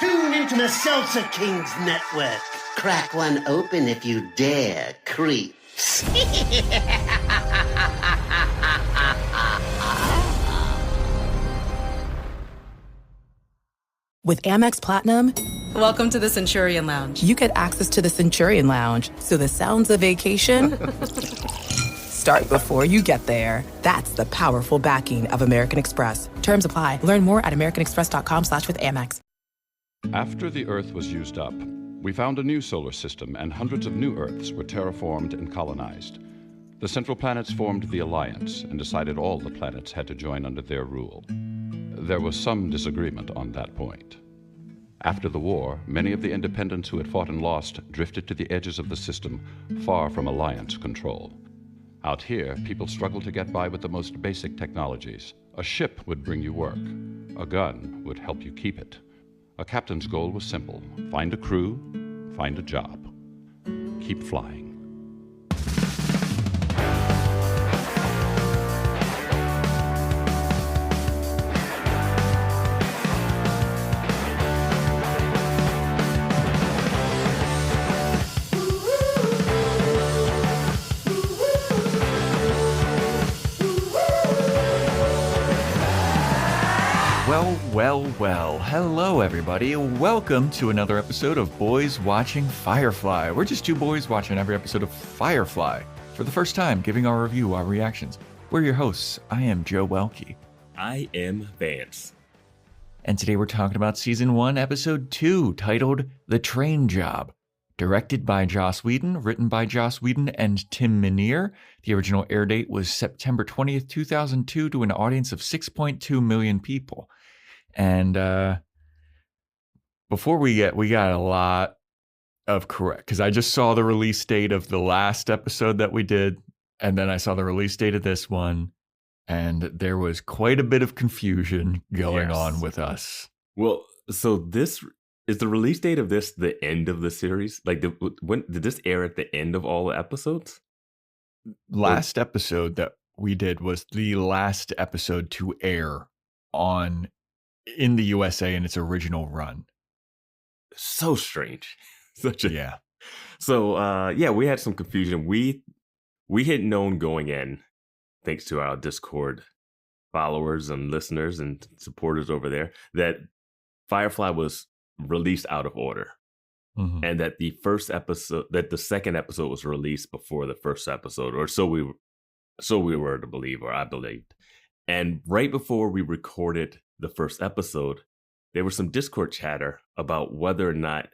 Tune into the Salsa Kings Network. Crack one open if you dare, creeps. With Amex Platinum, welcome to the Centurion Lounge. You get access to the Centurion Lounge, so the sounds of vacation start before you get there. That's the powerful backing of American Express. Terms apply. Learn more at americanexpress.com/withAmex. After the Earth was used up, we found a new solar system, and hundreds of new Earths were terraformed and colonized. The central planets formed the Alliance and decided all the planets had to join under their rule. There was some disagreement on that point. After the war, many of the independents who had fought and lost drifted to the edges of the system, far from Alliance control. Out here, people struggled to get by with the most basic technologies. A ship would bring you work. A gun would help you keep it. A captain's goal was simple: find a crew, find a job, keep flying. Well, hello everybody. Welcome to another episode of Boys Watching Firefly. We're just two boys watching every episode of Firefly for the first time, giving our review, our reactions. We're your hosts. I am Joe Welke. I am Vance. And today we're talking about Season 1, Episode 2, titled The Train Job. Directed by Joss Whedon, written by Joss Whedon and Tim Minear. The original air date was September 20th, 2002 to an audience of 6.2 million people. And before we got a lot of correct, because I just saw the release date of the last episode that we did, and then I saw the release date of this one, and there was quite a bit of confusion going on with us. Well, so this is the release date of this the end of the series? Like, when did this air at the end of all the episodes? Last episode that we did was the last episode to air in the USA in its original run. So strange. Yeah. So we had some confusion. We had known going in, thanks to our Discord followers and listeners and supporters over there, that Firefly was released out of order. Mm-hmm. And that the second episode was released before the first episode, or so we were to believe, or I believed. And right before we recorded the first episode, there was some Discord chatter about whether or not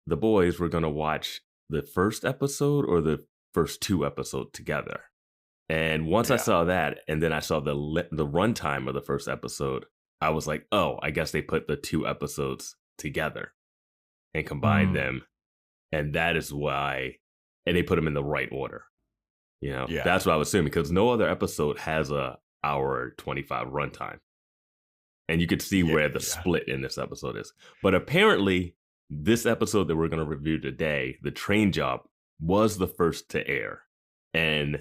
the boys were going to watch the first episode or the first two episodes together. And once I saw that, and then I saw the runtime of the first episode, I was like, oh, I guess they put the two episodes together and combined them. And that is why, and they put them in the right order. You know, that's what I was assuming, because no other episode has a hour 25 runtime. And you could see where the split in this episode is. But apparently, this episode that we're going to review today, The Train Job, was the first to air. And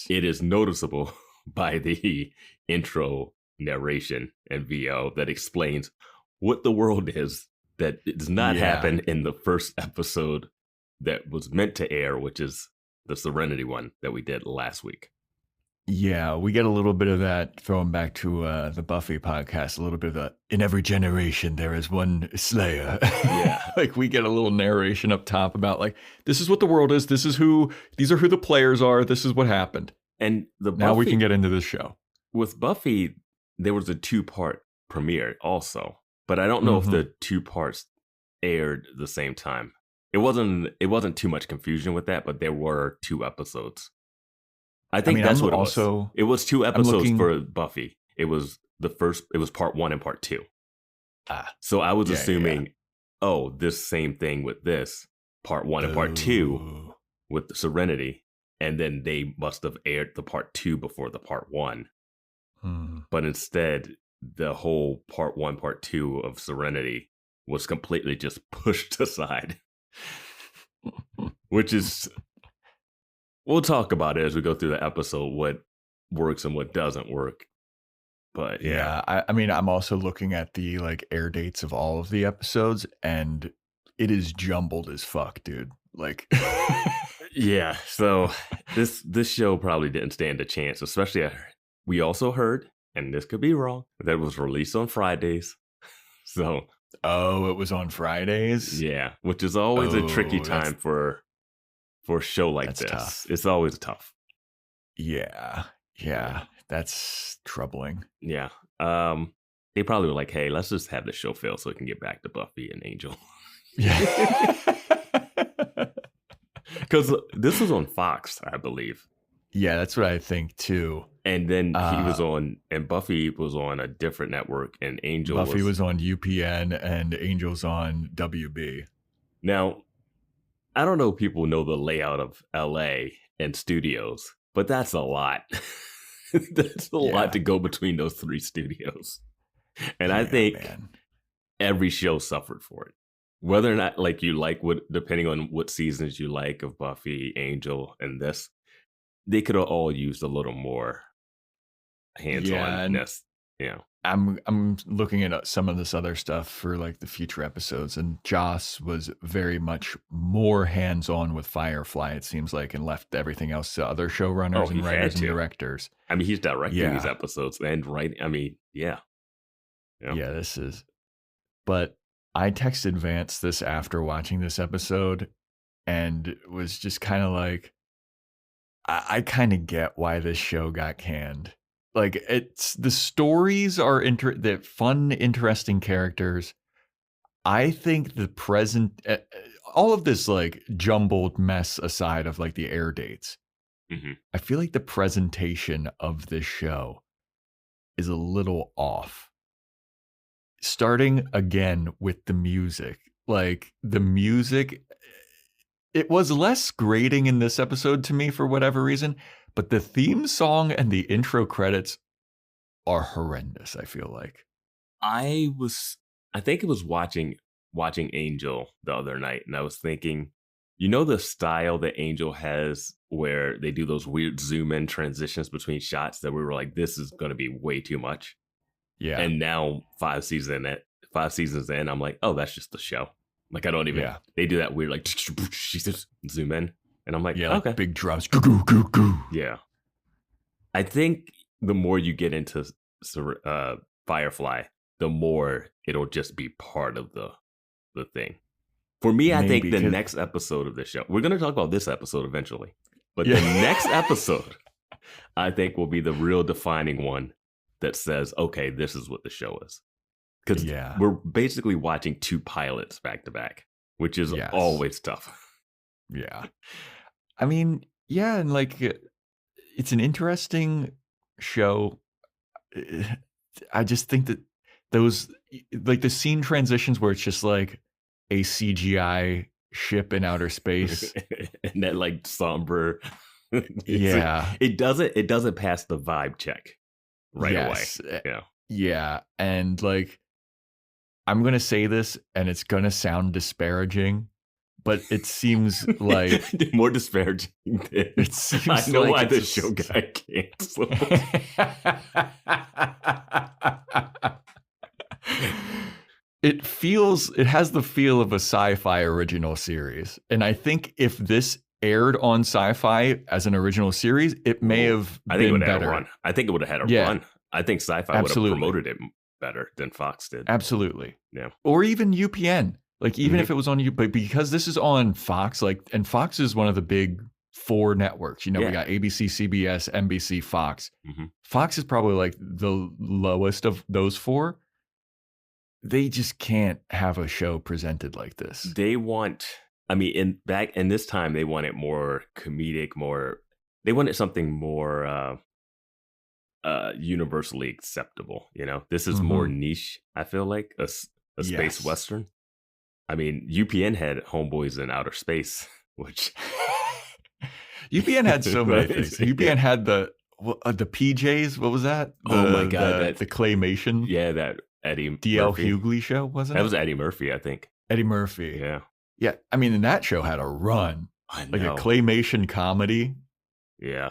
it is noticeable by the intro narration and VO that explains what the world is that does not happen in the first episode that was meant to air, which is the Serenity one that we did last week. Yeah, we get a little bit of that throwing back to the Buffy podcast, a little bit of that. In every generation, there is one Slayer. Like we get a little narration up top about like, this is what the world is. These are who the players are. This is what happened. And now we can get into this show. With Buffy, there was a 2-part premiere also, but I don't know if the 2 parts aired the same time. It wasn't too much confusion with that, but there were 2 episodes. I think that's what it was. It was 2 episodes for Buffy. It was part 1 and part 2. So I was assuming, this same thing with this, part 1 and part 2 with the Serenity. And then they must have aired the part 2 before the part 1. But instead, the whole part 1, part 2 of Serenity was completely just pushed aside. Which is... We'll talk about it as we go through the episode, what works and what doesn't work. But I mean, I'm also looking at the like air dates of all of the episodes, and it is jumbled as fuck, dude. Like, yeah. So this show probably didn't stand a chance. Especially, we also heard, and this could be wrong, that it was released on Fridays. So, it was on Fridays. Yeah, which is always a tricky time for a show like this. Tough. It's always tough. Yeah, that's troubling. Yeah. They probably were like, hey, let's just have the show fail so we can get back to Buffy and Angel. Yeah. Because this was on Fox, I believe. Yeah, that's what I think too. And then he was on, and Buffy was on a different network, and Buffy was on UPN, and Angel's on WB. Now, I don't know if people know the layout of LA and studios, but that's a lot. That's a lot to go between those three studios. And I think every show suffered for it. Whether or not depending on what seasons you like of Buffy, Angel, and this, they could have all used a little more hands-onness. Yeah. I'm looking at some of this other stuff for like the future episodes, and Joss was very much more hands-on with Firefly, it seems like, and left everything else to other showrunners and writers and directors. I mean, he's directing these episodes and writing. I mean, yeah, this is. But I texted Vance this after watching this episode, and was just kind of like, I kind of get why this show got canned. Like, it's the stories are the fun, interesting characters. I think the present, all of this like jumbled mess aside of like the air dates, I feel like the presentation of this show is a little off. Starting again with the music, like the music, it was less grating in this episode to me for whatever reason. But the theme song and the intro credits are horrendous, I feel like. I think it was watching Angel the other night, and I was thinking, you know the style that Angel has where they do those weird zoom in transitions between shots that we were like, this is going to be way too much. Yeah. And now 5 seasons in, I'm like, oh, that's just the show. Like, I don't even, they do that weird, like, just zoom in. And I'm like, okay. Like big drums. Yeah. I think the more you get into Firefly, the more it'll just be part of the thing. For me, I think the next episode of this show, we're going to talk about this episode eventually, but the next episode, I think, will be the real defining one that says, okay, this is what the show is. Because we're basically watching 2 pilots back to back, which is always tough. Yeah. I mean, and like, it's an interesting show. I just think that those, like the scene transitions where it's just like a CGI ship in outer space. And that like somber. It doesn't pass the vibe check right away. Yeah. And like, I'm going to say this and it's going to sound disparaging, but it seems like more disparaging than it seems. I know why the show got canceled. It has the feel of a sci-fi original series, and I think if this aired on Sci-Fi as an original series, it may have been better. I think it would have had a run. I think Sci-Fi would have promoted it better than Fox did. Absolutely. Yeah. Or even UPN. Like, even if it was on but because this is on Fox, like, and Fox is one of the big 4 networks. You know, we got ABC, CBS, NBC, Fox. Fox is probably like the lowest of those 4. They just can't have a show presented like this. They want, I mean, in this time, they wanted more comedic, they wanted something more universally acceptable. You know, this is more niche. I feel like a space Western. I mean, UPN had Homeboys in Outer Space, which UPN had so many things. UPN had the PJs. What was that? Oh my god, the claymation. Yeah, that Eddie D.L. Hughley show, wasn't it? That was Eddie Murphy, I think. Eddie Murphy. Yeah. Yeah. I mean, and that show had a run. I know. Like a claymation comedy. Yeah.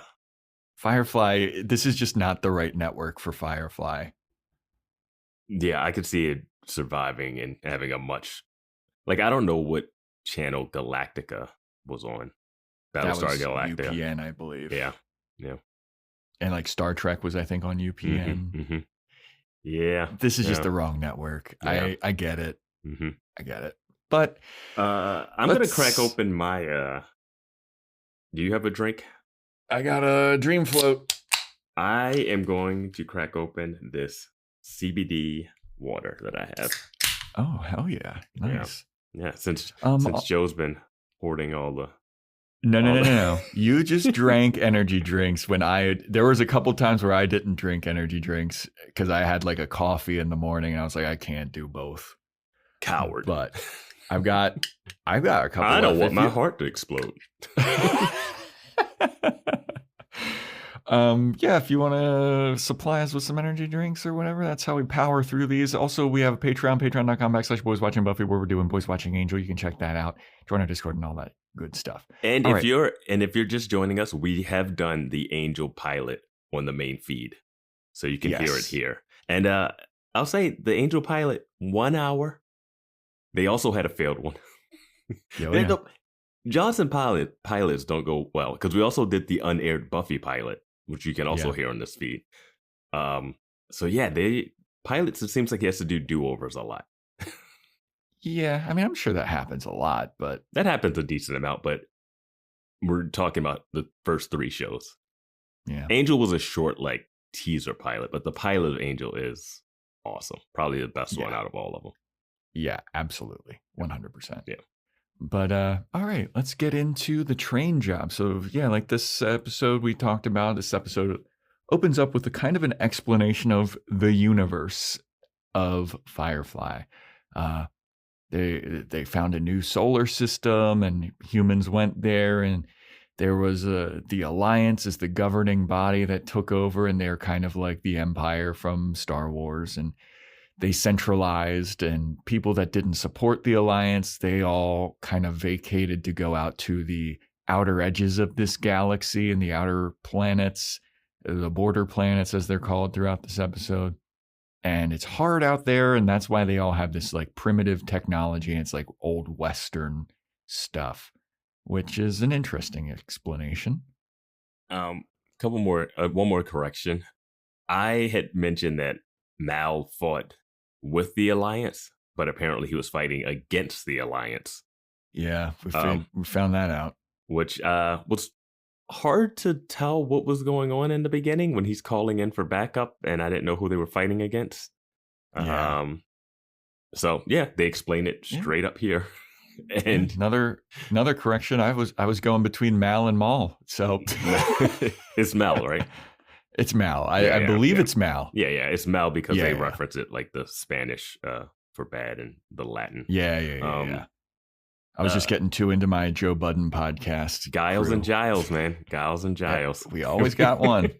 Firefly, this is just not the right network for Firefly. Yeah, I could see it surviving and having a much like I don't know what channel Galactica was on. That was Battlestar Galactica. UPN, I believe. Yeah. Yeah. And like Star Trek was, I think, on UPN. Mm-hmm. Yeah. This is just the wrong network. Yeah. I get it. Mm-hmm. I get it. But I'm gonna crack open my do you have a drink? I got a Dream Float. I am going to crack open this CBD water that I have. Oh, hell yeah. Nice. Yeah, since Joe's been hoarding all the No. You just drank energy drinks when there was a couple times where I didn't drink energy drinks because I had like a coffee in the morning and I was like, I can't do both. Coward. But I've got a couple. I don't want my heart to explode. Yeah, if you want to supply us with some energy drinks or whatever, that's how we power through these. Also, we have a Patreon, patreon.com/Boys Watching Buffy, where we're doing Boys Watching Angel. You can check that out. Join our Discord and all that good stuff. And if you're just joining us, we have done the Angel pilot on the main feed, so you can hear it here. And I'll say the Angel pilot, 1 hour. They also had a failed one. Johnson pilots don't go well because we also did the unaired Buffy pilot, which you can also hear on this feed. So yeah, pilots, it seems like he has to do do-overs a lot. Yeah, I mean, I'm sure that happens a lot, but that happens a decent amount. But we're talking about the first 3 shows. Yeah, Angel was a short like teaser pilot, but the pilot of Angel is awesome. Probably the best one out of all of them. Yeah, absolutely, 100%. Yeah. But all right, let's get into the train job. So yeah, like this episode we talked about, this episode opens up with a kind of an explanation of the universe of Firefly. They found a new solar system and humans went there, and there was the Alliance is the governing body that took over, and they're kind of like the Empire from Star Wars, and they centralized, and people that didn't support the Alliance, they all kind of vacated to go out to the outer edges of this galaxy and the outer planets, the border planets as they're called throughout this episode. And it's hard out there, and that's why they all have this like primitive technology, and it's like old Western stuff, which is an interesting explanation. One more correction. I had mentioned that Mal fought with the Alliance, but apparently he was fighting against the Alliance. Yeah, we found that out. Which was hard to tell what was going on in the beginning when he's calling in for backup, and I didn't know who they were fighting against. So yeah, they explain it straight up here. And another correction, I was going between Mal and Maul. So it's Mal, right? It's Mal. I believe it's Mal. Yeah, it's Mal because they reference it like the Spanish for bad and the Latin. Yeah. I was just getting too into my Joe Budden podcast. Giles and Giles, man. Giles and Giles. We always got one.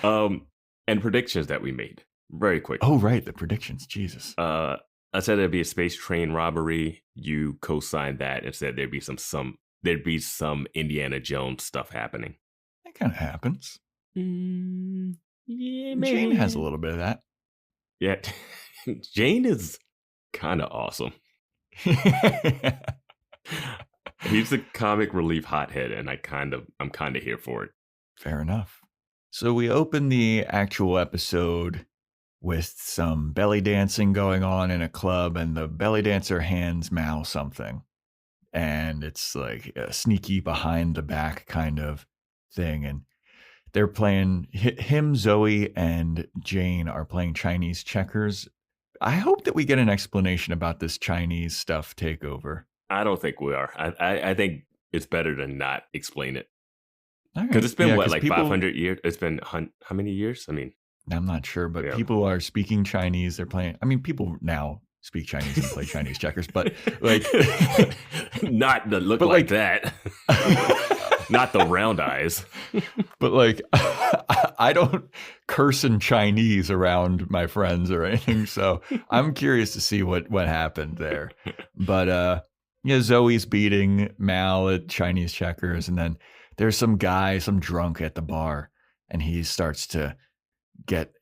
And predictions that we made very quick. Oh, right. The predictions. Jesus. I said there'd be a space train robbery. You co-signed that and said there'd be some Indiana Jones stuff happening. That kind of happens. Yeah, maybe. Jayne has a little bit of that. Yeah. Jayne is kind of awesome. He's the comic relief hothead, and I'm kind of here for it. Fair enough. So we open the actual episode with some belly dancing going on in a club, and the belly dancer hands Mal something, and it's like a sneaky behind the back kind of thing, and they're playing him, Zoe, and Jayne are playing Chinese checkers. I hope that we get an explanation about this Chinese stuff takeover. I don't think we are. I think it's better to not explain it. Because it's been 500 years? It's been how many years? I mean, I'm not sure, but people are speaking Chinese. They're playing. I mean, people now speak Chinese and play Chinese checkers, but like not the look like that. Not the round eyes. But like, I don't curse in Chinese around my friends or anything. So I'm curious to see what happened there. But Zoe's beating Mal at Chinese checkers. And then there's some drunk at the bar. And he starts to get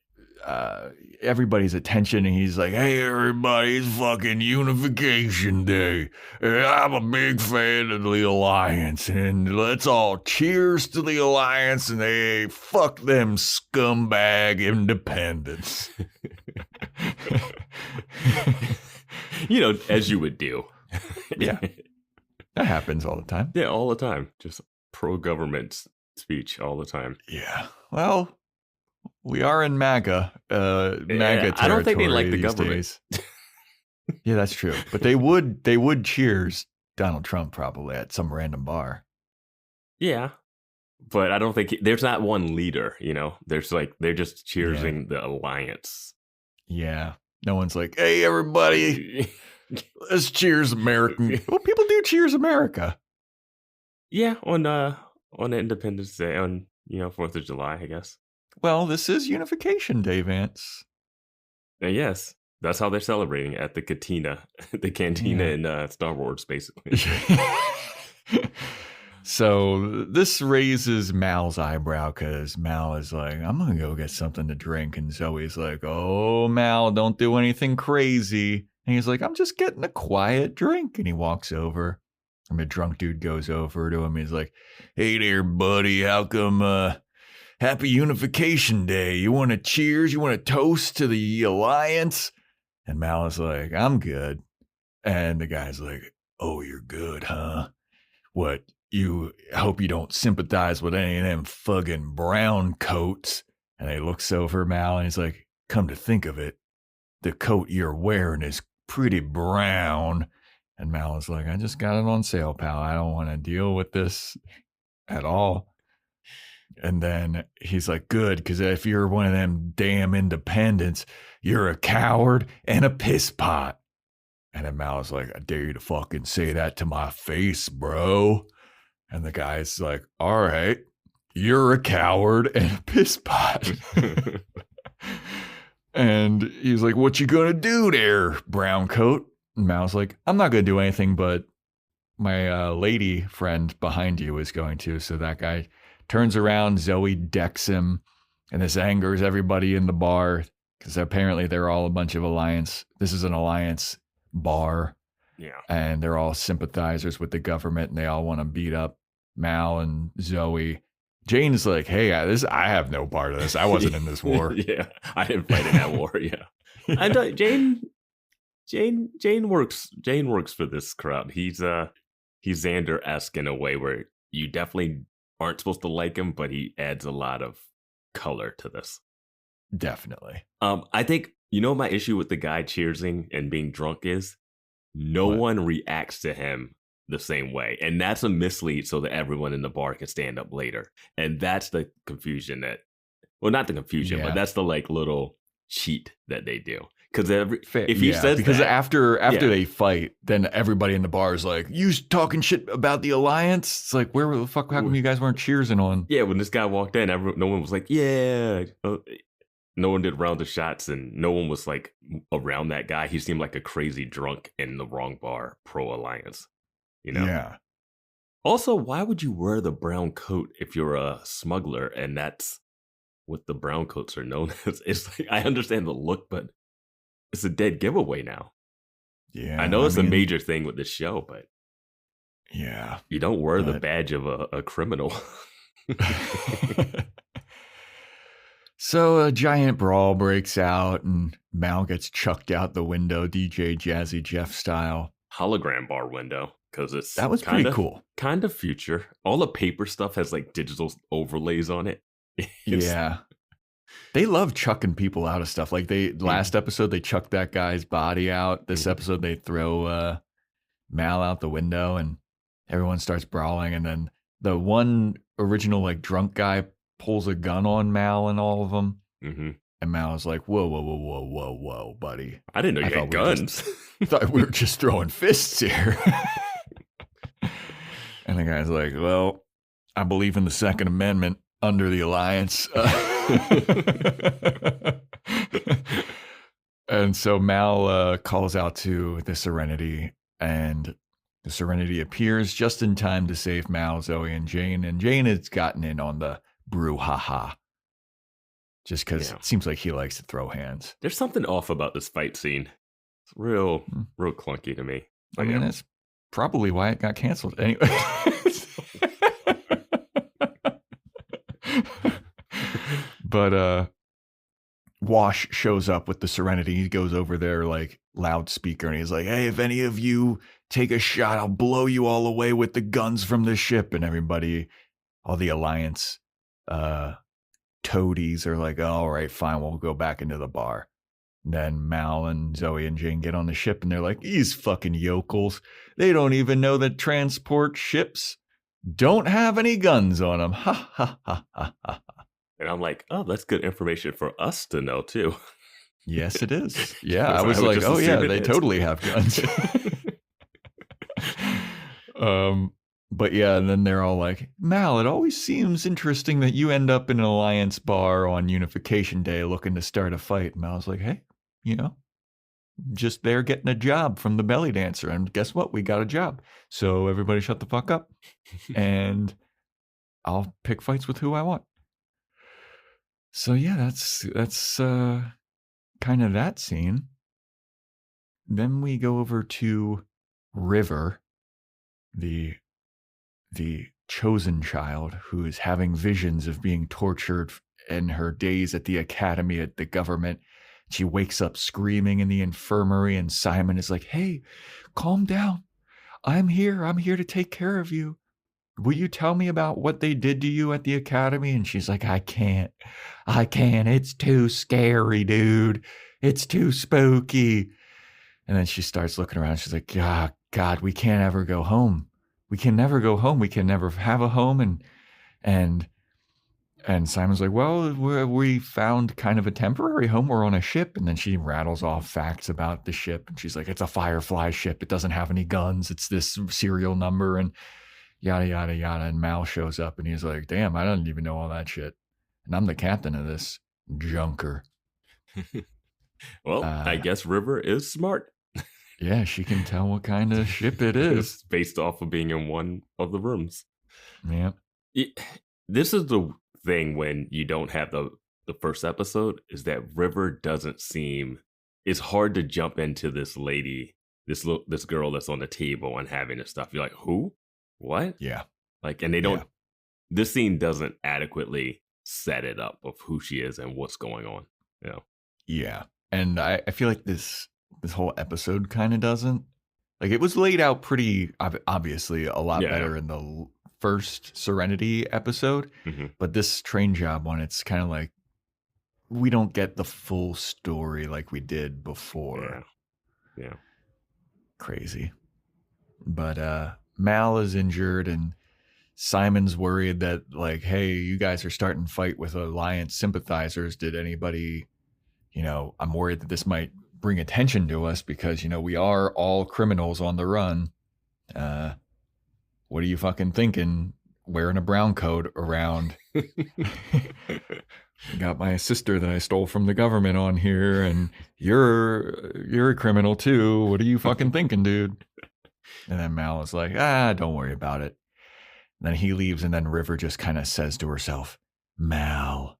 everybody's attention, and he's like, "Hey, everybody, it's fucking Unification Day. I'm a big fan of the Alliance, and let's all cheers to the Alliance, and hey, fuck them scumbag independents." As you would do. Yeah. That happens all the time. Yeah, all the time. Just pro-government speech all the time. Yeah. Well, we are in MAGA territory. I don't think they like the government. Yeah, that's true. But they would cheers Donald Trump probably at some random bar. Yeah. But I don't think there's not one leader, There's they're just cheersing the alliance. Yeah. No one's like, "Hey, everybody, let's cheers American." Well, people do cheers America. Yeah, on Independence Day, on 4th of July, I guess. Well, this is Unification Day, Vance. Yes, that's how they're celebrating at the cantina in Star Wars, basically. So this raises Mal's eyebrow because Mal is like, "I'm going to go get something to drink." And Zoe's like, "Oh, Mal, don't do anything crazy." And he's like, "I'm just getting a quiet drink." And he walks over. And the drunk dude goes over to him. He's like, "Hey there, buddy. How come Happy Unification Day? You want to cheers? You want to toast to the Alliance?" And Mal is like, "I'm good." And the guy's like, "Oh, you're good, huh? What? I hope you don't sympathize with any of them fucking brown coats." And he looks over Mal and he's like, "Come to think of it, the coat you're wearing is pretty brown." And Mal is like, "I just got it on sale, pal. I don't want to deal with this at all." And then he's like, "Good, because if you're one of them damn independents, you're a coward and a piss pot." And then Mal is like, "I dare you to fucking say that to my face, bro." And the guy's like, "All right, you're a coward and a piss pot." And he's like, "What you gonna do there, brown coat?" And Mal's like, "I'm not gonna do anything, but my lady friend behind you is going to." So that guy turns around, Zoe decks him, and this angers everybody in the bar because apparently they're all a bunch of Alliance. This is an Alliance bar. Yeah. And they're all sympathizers with the government, and they all want to beat up Mal and Zoe. Jayne's like, "Hey, I have no part of this. I wasn't in this war." Yeah, I didn't fight in that war. Yeah, and Jayne works for this crowd. He's Xander-esque in a way where you definitely aren't supposed to like him, but he adds a lot of color to this. Definitely. I think my issue with the guy cheersing and being drunk is no one reacts to him the same way. And that's a mislead so that everyone in the bar can stand up later. And that's the confusion not the confusion, but that's the little cheat that they do. Because if he says because that, after they fight, then everybody in the bar is like, "You talking shit about the Alliance?" It's like, where the fuck? How come you guys weren't cheersing on? Yeah, when this guy walked in, no one was like, "Yeah." No one did round of shots, and no one was around that guy. He seemed like a crazy drunk in the wrong bar, pro-Alliance. Yeah. Also, why would you wear the brown coat if you're a smuggler? And that's what the brown coats are known as. It's I understand the look, but it's a dead giveaway now. Yeah. I know it's a major thing with this show, but yeah, you don't wear the badge of a criminal. So a giant brawl breaks out, and Mal gets chucked out the window, DJ Jazzy Jeff style. Hologram bar window, because that was pretty cool. Kind of future. All the paper stuff has digital overlays on it. Yeah. They love chucking people out of stuff. Last episode, they chucked that guy's body out. This episode, they throw Mal out the window, and everyone starts brawling. And then the one original drunk guy pulls a gun on Mal and all of them. Mm-hmm. And Mal is like, whoa, buddy. I didn't know you had guns. I thought we were just throwing fists here. And the guy's like, "Well, I believe in the Second Amendment under the Alliance." And so Mal calls out to the Serenity, and the Serenity appears just in time to save Mal, Zoe, and Jayne. And Jayne has gotten in on the brouhaha. just because it seems like he likes to throw hands. There's something off about this fight scene. It's real clunky to me. I mean, that's probably why it got canceled anyway. But Wash shows up with the Serenity. He goes over there like loudspeaker and he's like, hey, if any of you take a shot, I'll blow you all away with the guns from the ship. And everybody, all the Alliance toadies are like, all right, fine, we'll go back into the bar. And then Mal and Zoe and Jayne get on the ship and they're like, these fucking yokels. They don't even know that transport ships don't have any guns on them. Ha, ha, ha, ha, ha. And I'm like, oh, that's good information for us to know, too. Yes, it is. Yeah, I was like, oh, yeah, they totally have guns. But yeah, and then they're all like, Mal, it always seems interesting that you end up in an Alliance bar on Unification Day looking to start a fight. And Mal's like, hey, just there getting a job from the belly dancer. And guess what? We got a job. So everybody shut the fuck up. And I'll pick fights with who I want. So yeah, that's kind of that scene. Then we go over to River, the chosen child who is having visions of being tortured in her days at the academy at the government. She wakes up screaming in the infirmary and Simon is like, hey, calm down. I'm here to take care of you. Will you tell me about what they did to you at the academy? And she's like, I can't. It's too scary, dude. It's too spooky. And then she starts looking around. She's like, God, we can't ever go home. We can never go home. We can never have a home. And Simon's like, well, we found kind of a temporary home. We're on a ship. And then she rattles off facts about the ship. And she's like, it's a Firefly ship. It doesn't have any guns. It's this serial number and yada, yada, yada. And Mal shows up and he's like, damn, I don't even know all that shit. And I'm the captain of this junker. Well, I guess River is smart. Yeah, she can tell what kind of ship it is. Based off of being in one of the rooms. Yeah. This is the thing when you don't have the first episode, is that River doesn't seem... It's hard to jump into this lady, this girl that's on the table and having this stuff. You're like, who? What? Yeah. Like, and they don't... Yeah. This scene doesn't adequately set it up of who she is and what's going on. Yeah. And I feel like this whole episode kind of doesn't. Like, it was laid out pretty obviously a lot better in the first Serenity episode, but this train job one, it's kind of like we don't get the full story like we did before. Yeah. Crazy. But Mal is injured and Simon's worried that, like, hey, you guys are starting to fight with Alliance sympathizers. Did anybody, I'm worried that this might bring attention to us because, we are all criminals on the run. What are you fucking thinking? Wearing a brown coat around. Got my sister that I stole from the government on here, and you're a criminal too. What are you fucking thinking, dude? And then Mal is like, don't worry about it. And then he leaves, and then River just kind of says to herself, Mal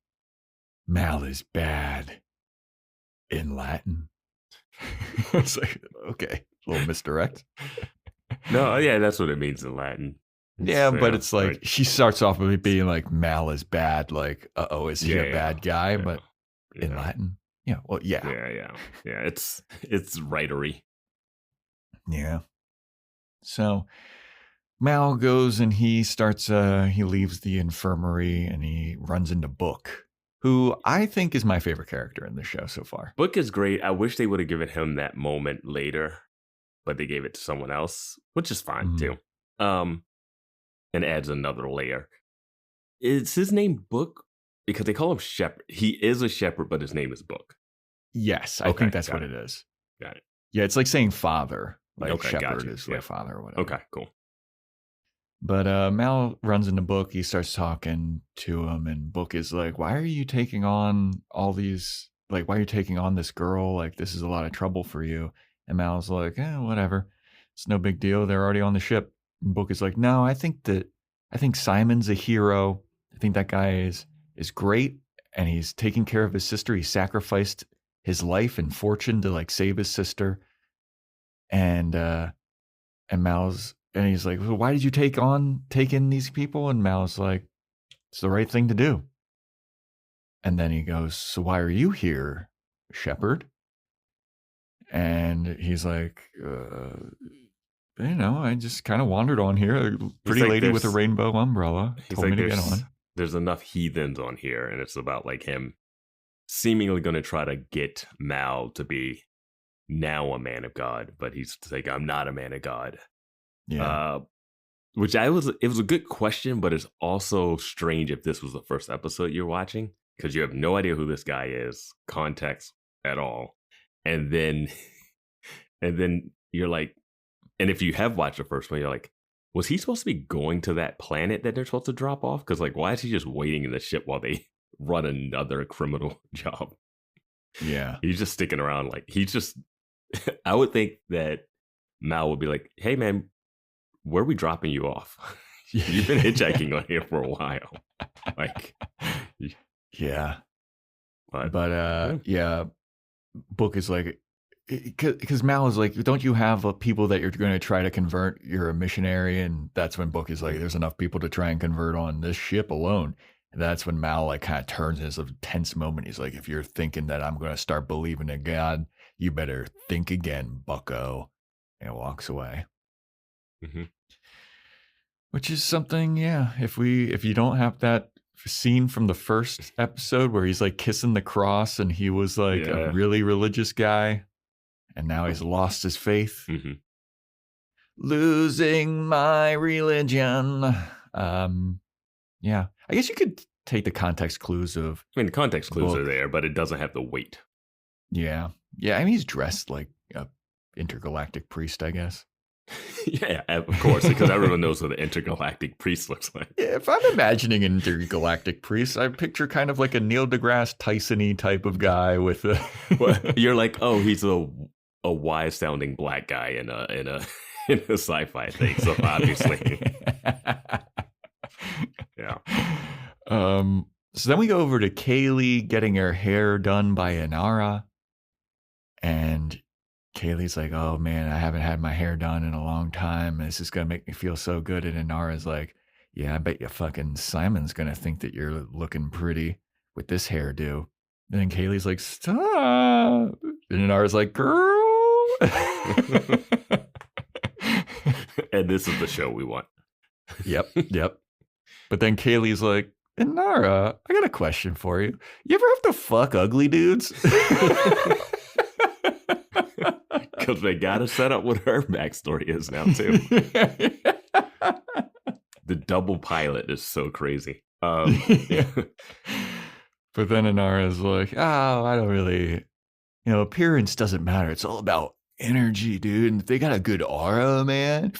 is bad in Latin. It's like, okay, a little misdirect. No, yeah, that's what it means in Latin. But it's like, right. She starts off with being like, Mal is bad. Like, is he a bad guy? Yeah. But in Latin, yeah. It's writery. Yeah. So Mal goes and he starts, he leaves the infirmary and he runs into Book, who I think is my favorite character in the show so far. Book is great. I wish they would have given him that moment later, but they gave it to someone else, which is fine too. And adds another layer. Is his name Book? Because they call him Shepherd. He is a shepherd, but his name is Book. Yes, I think that's what it is. Got it. Yeah, it's like saying father. Like shepherd is like father or whatever. Okay, cool. But Mal runs into Book. He starts talking to him, and Book is like, why are you taking on all these, like, why are you taking on this girl? Like, this is a lot of trouble for you. And Mal's like, whatever. It's no big deal. They're already on the ship. And Book is like, no, I think Simon's a hero. I think that guy is great. and he's taking care of his sister. He sacrificed his life and fortune to like save his sister. And Mal's, and he's like, well, why did you take in these people? And Mal's like, it's the right thing to do. And then he goes, so why are you here, Shepherd? And he's like, I just kind of wandered on here. A pretty lady with a rainbow umbrella told me to get on. There's enough heathens on here, and it's about like him seemingly going to try to get Mal to be now a man of God, but he's like, I'm not a man of God. Yeah. It was a good question, but it's also strange if this was the first episode you're watching, because you have no idea who this guy is, context at all. And then you're like, and if you have watched the first one, you're like, was he supposed to be going to that planet that they're supposed to drop off? Because like, why is he just waiting in the ship while they run another criminal job? Yeah. He's just sticking around. Like, he's just, I would think that Mal would be like, hey man, where are we dropping you off? You've been hitchhiking on here for a while. Like, yeah. But yeah. Book is like, because Mal is like, don't you have people that you're going to try to convert? You're a missionary. And that's when Book is like, there's enough people to try and convert on this ship alone. And that's when Mal like kind of turns in this tense moment. He's like, if you're thinking that I'm going to start believing in God, you better think again, bucko. And walks away. Mm-hmm. Which is something, yeah. If you don't have that scene from the first episode where he's like kissing the cross and he was like a really religious guy and now he's lost his faith. Mm-hmm. Losing my religion. Yeah. I guess you could take the context clues of. I mean, the context clues are there, but it doesn't have the weight. Yeah. Yeah. I mean, he's dressed like a intergalactic priest, I guess. Yeah, of course, because everyone knows what an intergalactic priest looks like. Yeah, if I'm imagining an intergalactic priest, I picture kind of like a Neil deGrasse Tyson-y type of guy with a. Well, you're like, oh, he's a wise sounding black guy in a sci-fi thing. So obviously, yeah. So then we go over to Kaylee getting her hair done by Inara, and Kaylee's like, oh man, I haven't had my hair done in a long time. This is going to make me feel so good. And Inara's like, yeah, I bet you fucking Simon's going to think that you're looking pretty with this hairdo. And then Kaylee's like, stop. And Inara's like, girl. And this is the show we want. Yep. But then Kaylee's like, Inara, I got a question for you. You ever have to fuck ugly dudes? Because they got to set up what her backstory is now, too. The double pilot is so crazy. Yeah. But then Inara's like, oh, I don't really, appearance doesn't matter. It's all about energy, dude. And if they got a good aura, man,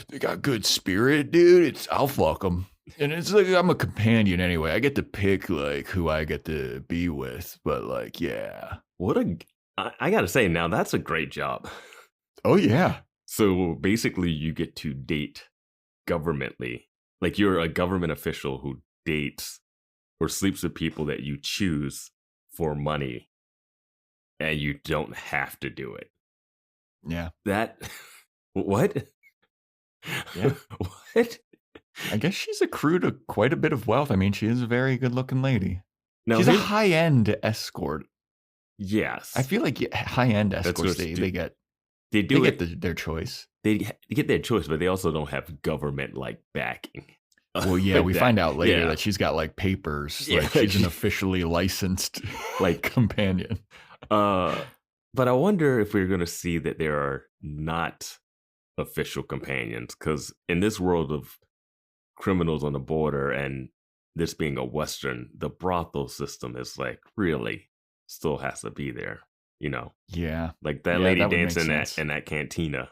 they got good spirit, dude. I'll fuck them. And it's like, I'm a companion anyway. I get to pick like who I get to be with. But like, yeah. I got to say, now that's a great job. Oh, yeah. So basically you get to date governmentally. Like you're a government official who dates or sleeps with people that you choose for money. And you don't have to do it. Yeah. What? Yeah. What? I guess she's accrued quite a bit of wealth. I mean, she is a very good looking lady. Now, she's a high-end escort. Yes. I feel like high-end escorts, they get their choice. They get their choice, but they also don't have government like backing. Well, yeah, we find out later that she's got like papers, like she's an officially licensed like companion. But I wonder if we're going to see that there are not official companions, because in this world of criminals on the border and this being a Western, the brothel system is like really still has to be there, Yeah. Like that lady dancing in that cantina,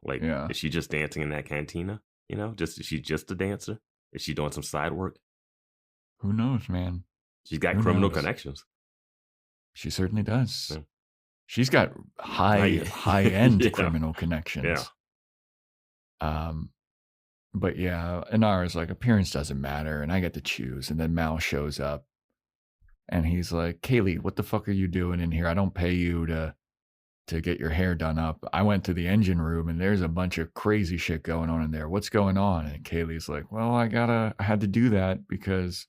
like, is she just dancing in that cantina? Is she just a dancer? Is she doing some side work? Who knows, man? She's got criminal connections. She certainly does. Yeah. She's got high-end criminal connections. Yeah. But yeah, Inara's like, appearance doesn't matter, and I get to choose. And then Mal shows up, and he's like, Kaylee, what the fuck are you doing in here? I don't pay you to get your hair done up. I went to the engine room, and there's a bunch of crazy shit going on in there. What's going on? And Kaylee's like, well, I had to do that because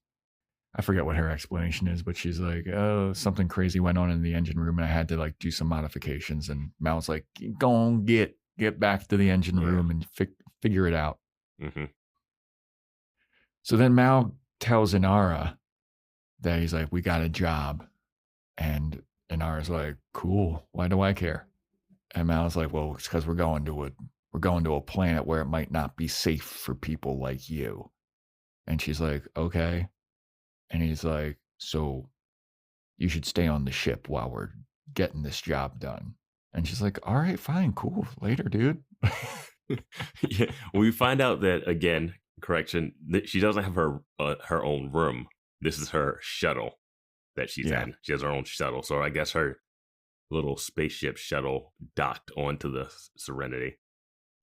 I forget what her explanation is, but she's like, oh, something crazy went on in the engine room, and I had to like do some modifications. And Mal's like, go on, get back to the engine room and figure it out. Mm-hmm. So then Mal tells Inara that he's like, we got a job. And Inara's like, cool. Why do I care? And Mal's like, well, it's because we're going to a planet where it might not be safe for people like you. And she's like, okay. And he's like, so you should stay on the ship while we're getting this job done. And she's like, all right, fine, cool. Later, dude. Yeah, we find out that, again, correction, that she doesn't have her own room. This is her shuttle that she's in. She has her own shuttle. So I guess her little spaceship shuttle docked onto the Serenity.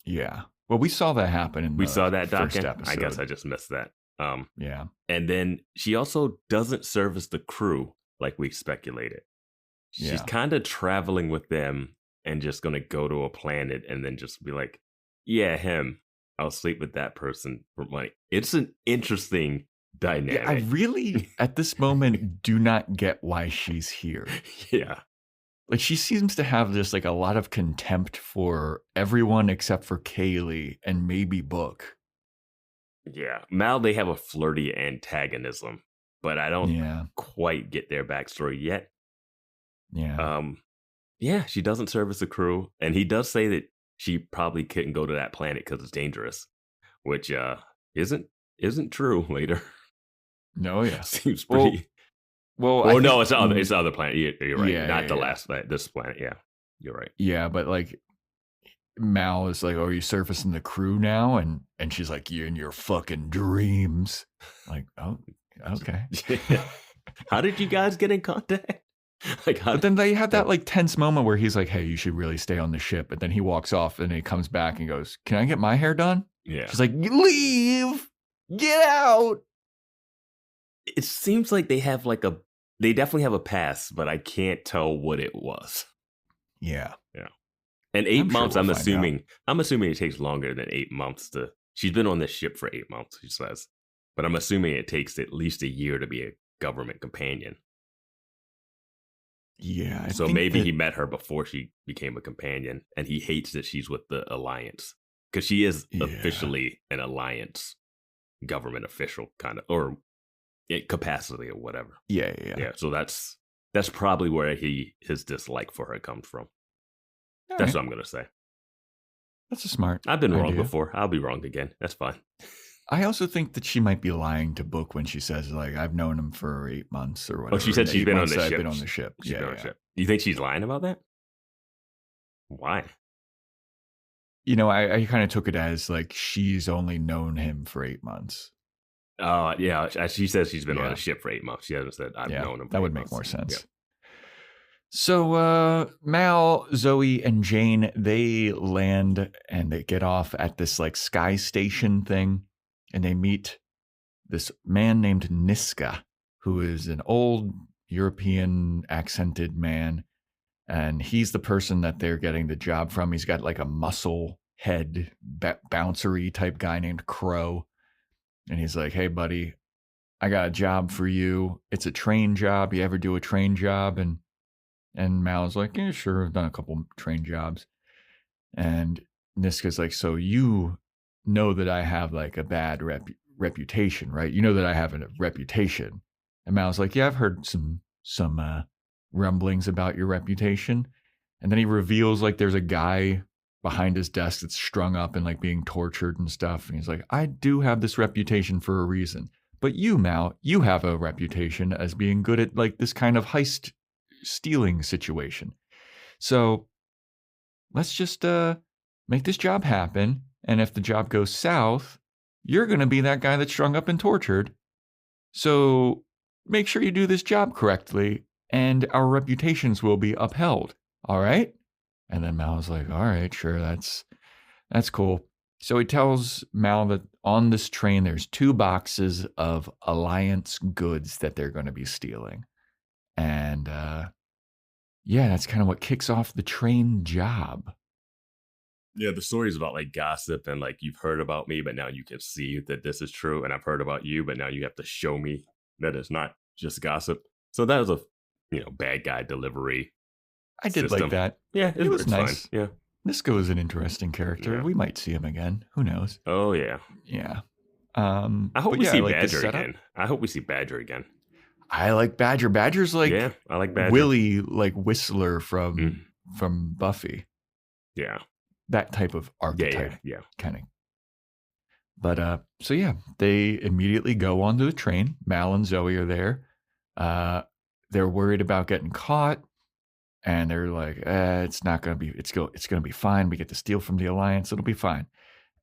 Yeah. Well, we saw that happen in we saw that first docking. episode. I guess I just missed that. Yeah. And then she also doesn't service the crew like we speculated. She's kind of traveling with them and just going to go to a planet and then just be like, yeah, him. I'll sleep with that person for money. It's an interesting dynamic. Yeah, I really, at this moment, do not get why she's here. Yeah. Like, she seems to have just like a lot of contempt for everyone except for Kaylee and maybe Book. Yeah. Mal, they have a flirty antagonism, but I don't quite get their backstory yet. Yeah. Yeah, she doesn't service the crew. And he does say that she probably couldn't go to that planet because it's dangerous, which isn't true later. No, yeah. Seems pretty. Well, no, it's the other planet. You're right. Yeah, Not the last planet. This planet. Yeah, you're right. Yeah, but like Mal is like, "Oh, are you surfacing the crew now?" And she's like, "You in your fucking dreams." Like, oh, okay. How did you guys get in contact? But then they had that like tense moment where he's like, "Hey, you should really stay on the ship." And then he walks off, and he comes back and goes, "Can I get my hair done?" Yeah. She's like, "Leave, get out." It seems like they definitely have a past, but I can't tell what it was. Yeah. Yeah. And 8 months, sure I'm assuming it takes longer than 8 months she's been on this ship for 8 months, she says. But I'm assuming it takes at least a year to be a government companion. Yeah. So maybe he met her before she became a companion, and he hates that she's with the Alliance. Because she is officially an Alliance government official, kind of, or capacity or whatever. Yeah. So that's probably where his dislike for her comes from. All that's right. what I'm gonna say. That's a smart I've been wrong idea. before. I'll be wrong again. That's fine. I also think that she might be lying to Book when she says, like, I've known him for 8 months or whatever. Oh, she said she's been on the ship. I've been on the ship. She's been on the ship. You think she's lying about that? Why? You know, I kind of took it as like she's only known him for 8 months. Yeah. She says she's been on a ship for 8 months. She hasn't said I've known him for that 8 would months. make more sense. Yep. So Mal, Zoe, and Jayne, they land and they get off at this like sky station thing, and they meet this man named Niska, who is an old European accented man, and he's the person that they're getting the job from. He's got like a muscle head bouncery type guy named Crow, and he's like, hey buddy, I got a job for you. It's a train job. You ever do a train job? And Mal's like, yeah, sure, I've done a couple train jobs. And Niska's like, so you know that I have like a bad reputation, right? You know that I have a reputation. And Mal's like, yeah, I've heard some rumblings about your reputation. And then he reveals like there's a guy behind his desk that's strung up and like being tortured and stuff. And he's like, I do have this reputation for a reason. But you, Mal, you have a reputation as being good at like this kind of heist stealing situation. So let's just make this job happen. And if the job goes south, you're going to be that guy that's strung up and tortured. So make sure you do this job correctly and our reputations will be upheld. All right? And then Mal's like, all right, sure, that's cool. So he tells Mal that on this train, there's 2 boxes of Alliance goods that they're going to be stealing. And yeah, that's kind of what kicks off the train job. Yeah, the story is about like gossip and like you've heard about me, but now you can see that this is true. And I've heard about you, but now you have to show me that it's not just gossip. So that was a, bad guy delivery. I did system. like that. Yeah, it was nice. Fine. Yeah. Nisco is an interesting character. Yeah. We might see him again. Who knows? Oh, yeah. Yeah. I hope we see Badger again. I hope we see Badger again. I like Badger. Badger's like I like Badger. Willie, like Whistler from Buffy. Yeah. That type of archetype. Yeah. Kind of. But so yeah, they immediately go onto the train. Mal and Zoe are there. They're worried about getting caught. And they're like, it's not going to be, it's going to be fine. We get to steal from the Alliance. It'll be fine.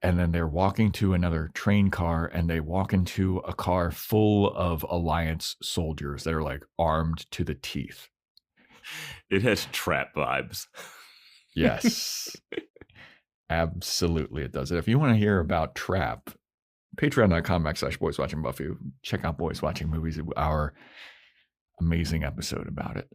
And then they're walking to another train car and they walk into a car full of Alliance soldiers that are like armed to the teeth. It has trap vibes. Yes. Absolutely. It does. If you want to hear about trap, patreon.com/Boys Watching Buffy. Check out Boys Watching Movies, our amazing episode about it.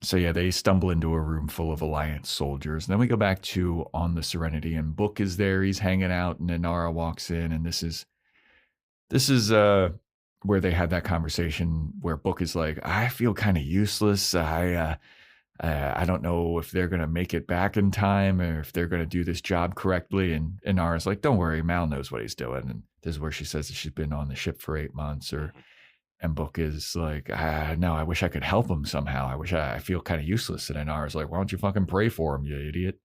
So yeah, they stumble into a room full of Alliance soldiers. And then we go back to on the Serenity, and Book is there. He's hanging out, and Inara walks in, and this is where they had that conversation where Book is like, I feel kind of useless. I don't know if they're gonna make it back in time or if they're gonna do this job correctly. And Inara's like, don't worry, Mal knows what he's doing. And this is where she says that she's been on the ship for 8 months. And Book is like, no, I wish I could help him somehow. I feel kind of useless. And Inara's like, why don't you fucking pray for him, you idiot?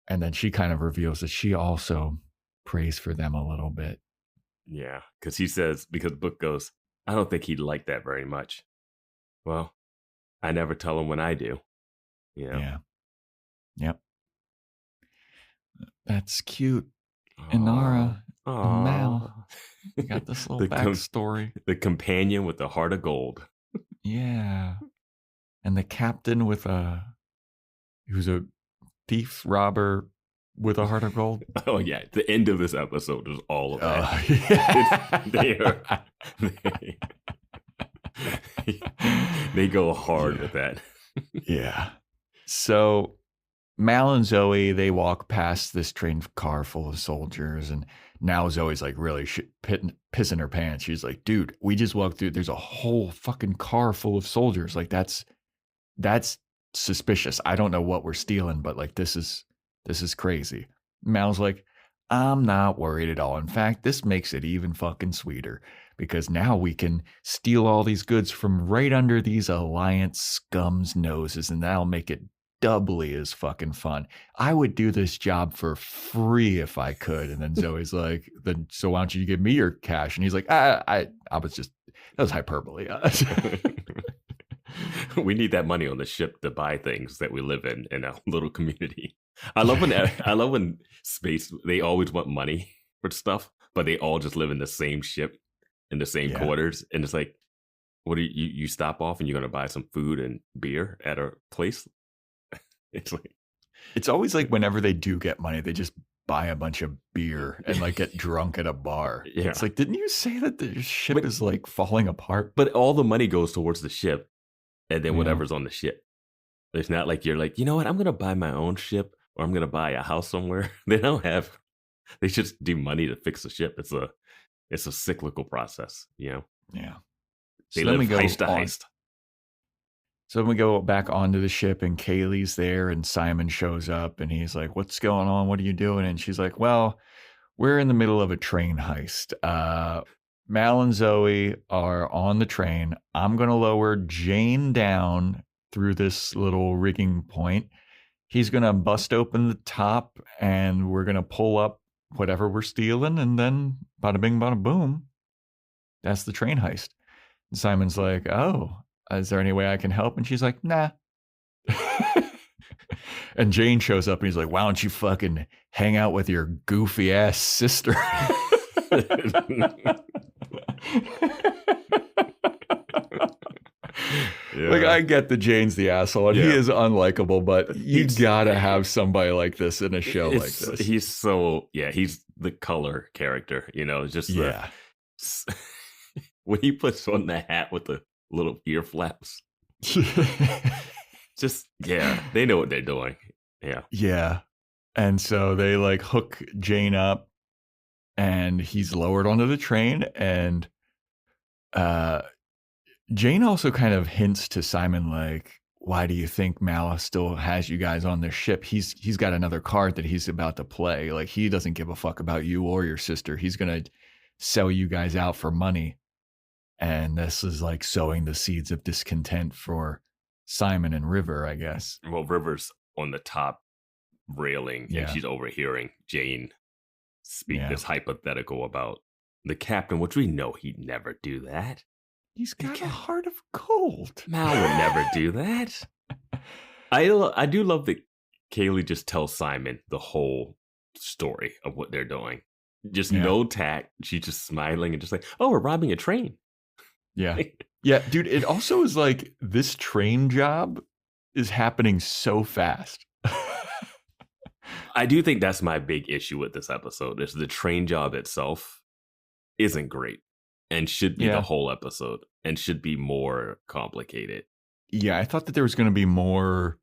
And then she kind of reveals that she also prays for them a little bit. Yeah, because Book goes, I don't think he'd like that very much. Well, I never tell him when I do. Yeah. Yep. That's cute. Inara and Mal. You got this little backstory. The companion with the heart of gold. Yeah. And the captain who's a thief robber with a heart of gold. Oh yeah. The end of this episode is all of that. They go hard with that. Yeah. So Mal and Zoe, they walk past this train car full of soldiers, and now Zoe's like really pissing her pants. She's like, dude, we just walked through. There's a whole fucking car full of soldiers. Like that's suspicious. I don't know what we're stealing, but like this is crazy. Mal's like, I'm not worried at all. In fact, this makes it even fucking sweeter because now we can steal all these goods from right under these Alliance scum's noses, and that'll make it doubly as fucking fun. I would do this job for free if I could. And then Zoe's like, so why don't you give me your cash? And he's like, I was just, that was hyperbole. We need that money on the ship to buy things that we live in a little community. I love when space, they always want money for stuff, but they all just live in the same ship in the same quarters. And it's like, what do you stop off and you're going to buy some food and beer at a place? It's always like whenever they do get money, they just buy a bunch of beer and like get drunk at a bar. Yeah. It's like, didn't you say that the ship is like falling apart? But all the money goes towards the ship and then whatever's on the ship. It's not like you're like, you know what, I'm going to buy my own ship or I'm going to buy a house somewhere. They just do money to fix the ship. It's a cyclical process, Yeah. They live heist to heist. So then we go back onto the ship and Kaylee's there and Simon shows up and he's like, what's going on? What are you doing? And she's like, well, we're in the middle of a train heist. Mal and Zoe are on the train. I'm going to lower Jayne down through this little rigging point. He's going to bust open the top and we're going to pull up whatever we're stealing. And then bada bing, bada boom. That's the train heist. And Simon's like, oh, is there any way I can help? And she's like, nah. And Jayne shows up and he's like, why don't you fucking hang out with your goofy ass sister? Like, I get that Jayne's the asshole, and he is unlikable, but you gotta have somebody like this in a show like this. He's the color character, just when he puts on the hat with the little ear flaps. They know what they're doing. Yeah. And so they like hook Jayne up, and he's lowered onto the train, and Jayne also kind of hints to Simon, like, why do you think Mal still has you guys on their ship? He's got another card that he's about to play. Like, he doesn't give a fuck about you or your sister. He's going to sell you guys out for money. And this is like sowing the seeds of discontent for Simon and River, I guess. Well, River's on the top railing, and she's overhearing Jayne speak this hypothetical about the captain, which we know he'd never do that. He's got a heart of gold. Mal would never do that. I do love that Kaylee just tells Simon the whole story of what they're doing. Just no tact. She's just smiling and just like, oh, we're robbing a train. Yeah. Yeah, dude, it also is like this train job is happening so fast. I do think that's my big issue with this episode, is the train job itself isn't great. And should be the whole episode, and should be more complicated. Yeah, I thought that there was going to be more,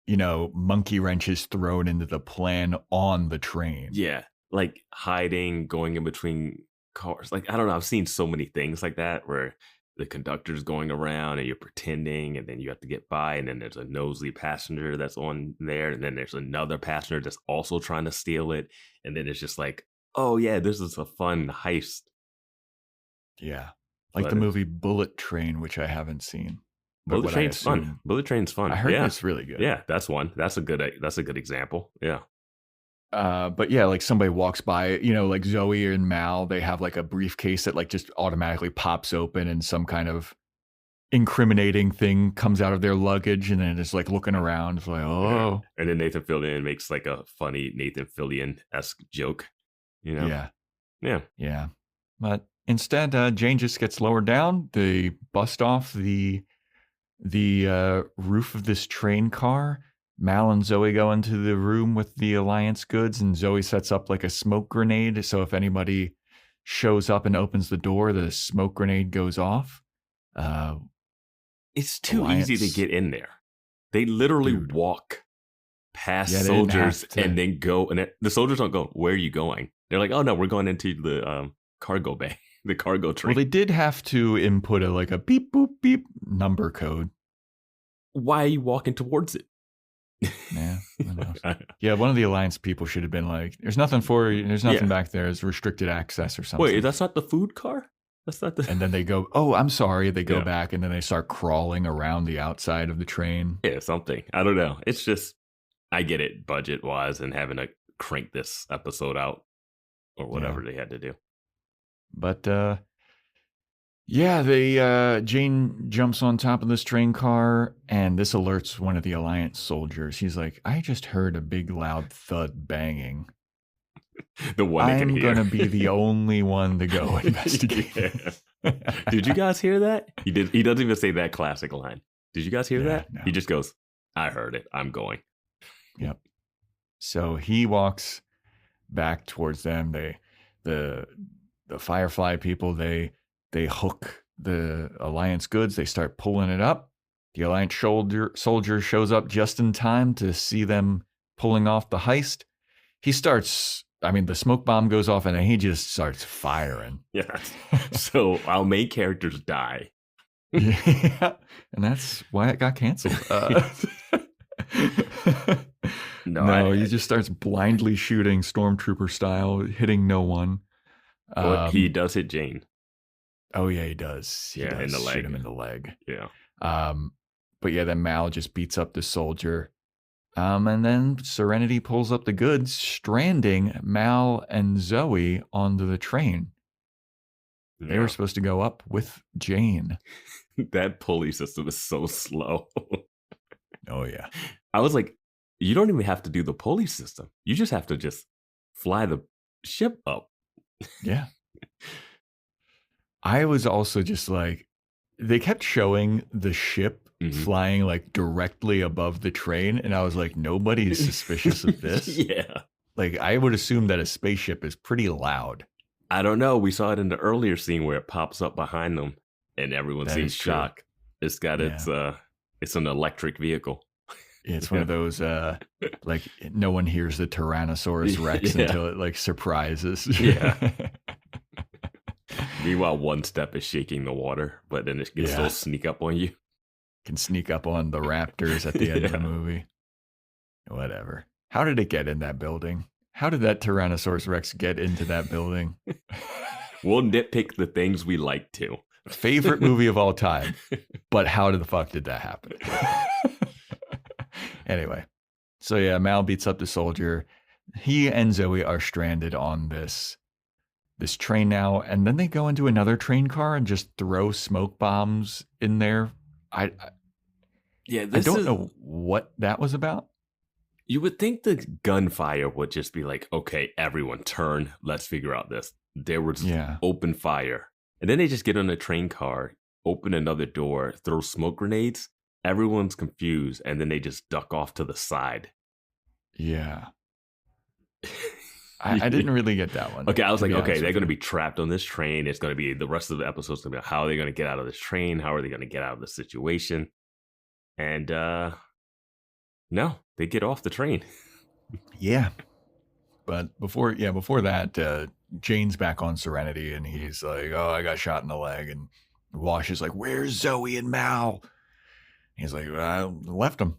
monkey wrenches thrown into the plan on the train. Yeah, like hiding, going in between cars. Like, I don't know. I've seen so many things like that where the conductor's going around and you're pretending, and then you have to get by, and then there's a nosy passenger that's on there, and then there's another passenger that's also trying to steal it, and then it's just like, oh yeah, this is a fun heist. Yeah. Like the movie Bullet Train, which I haven't seen. Bullet Train's fun. Bullet Train's fun. I heard it's really good. Yeah, that's one. That's a good example. Yeah. But yeah, like somebody walks by, like Zoe and Mal, they have like a briefcase that like just automatically pops open, and some kind of incriminating thing comes out of their luggage, and then it's like looking around. It's like, oh. And then Nathan Fillion makes like a funny Nathan Fillion-esque joke, Yeah. Yeah. Yeah. But instead, Jayne just gets lowered down. They bust off the roof of this train car. Mal and Zoe go into the room with the Alliance goods, and Zoe sets up like a smoke grenade. So if anybody shows up and opens the door, the smoke grenade goes off. It's too easy to get in there. They literally walk past soldiers and then go. And the soldiers don't go, where are you going? They're like, oh no, we're going into the cargo bay. The cargo train. Well, they did have to input a beep, boop, beep number code. Why are you walking towards it? Yeah, yeah. One of the Alliance people should have been like, "There's nothing for you. There's nothing back there. It's restricted access or something." Wait, that's not the food car? That's not the. And then they go, "Oh, I'm sorry." They go back, and then they start crawling around the outside of the train. Yeah, something. I don't know. It's just, I get it, budget wise, and having to crank this episode out or whatever they had to do. But Jayne jumps on top of this train car, and this alerts one of the Alliance soldiers. He's like, I just heard a big loud thud banging. The one I can hear. I'm going to be the only one to go investigate. Did you guys hear that? He doesn't even say that classic line. Did you guys hear that? No. He just goes, I heard it. I'm going. Yep. So he walks back towards them. The Firefly people, they hook the Alliance goods. They start pulling it up. The Alliance soldier shows up just in time to see them pulling off the heist. The smoke bomb goes off, and then he just starts firing. Yeah. So our main characters die. Yeah. And that's why it got canceled. He just starts blindly shooting stormtrooper style, hitting no one. He does hit Jayne. Oh yeah, he does. He does in the leg. Shoot him in the leg. Yeah. But yeah, then Mal just beats up the soldier. And then Serenity pulls up the goods, stranding Mal and Zoe onto the train. Yeah. They were supposed to go up with Jayne. That pulley system is so slow. Oh yeah. I was like, you don't even have to do the pulley system. You just have to just fly the ship up. Yeah. I was also just like, they kept showing the ship flying like directly above the train. And I was like, nobody's suspicious of this. Yeah. Like, I would assume that a spaceship is pretty loud. I don't know. We saw it in the earlier scene where it pops up behind them and everyone sees shock. It's got it's an electric vehicle. It's one of those, like, no one hears the Tyrannosaurus Rex until it, like, surprises. Yeah. Meanwhile, one step is shaking the water, but then it can still sneak up on you. Can sneak up on the raptors at the end of the movie. Whatever. How did it get in that building? How did that Tyrannosaurus Rex get into that building? We'll nitpick the things we like to. Favorite movie of all time. But how the fuck did that happen? Anyway. So yeah, Mal beats up the soldier. He and Zoe are stranded on this train now. And then they go into another train car and just throw smoke bombs in there. I don't know what that was about. You would think the gunfire would just be like, okay, everyone turn. Let's figure out this. There was open fire. And then they just get on a train car, open another door, throw smoke grenades. Everyone's confused. And then they just duck off to the side. Yeah. I didn't really get that one. Okay, I was like, okay, they're going to be trapped on this train. It's going to be the rest of the episode's going to be how are they going to get out of this train? How are they going to get out of the situation? And no, they get off the train. Yeah. But before that, Jayne's back on Serenity and he's like, oh, I got shot in the leg. And Wash is like, where's Zoe and Mal? He's like, well, I left them.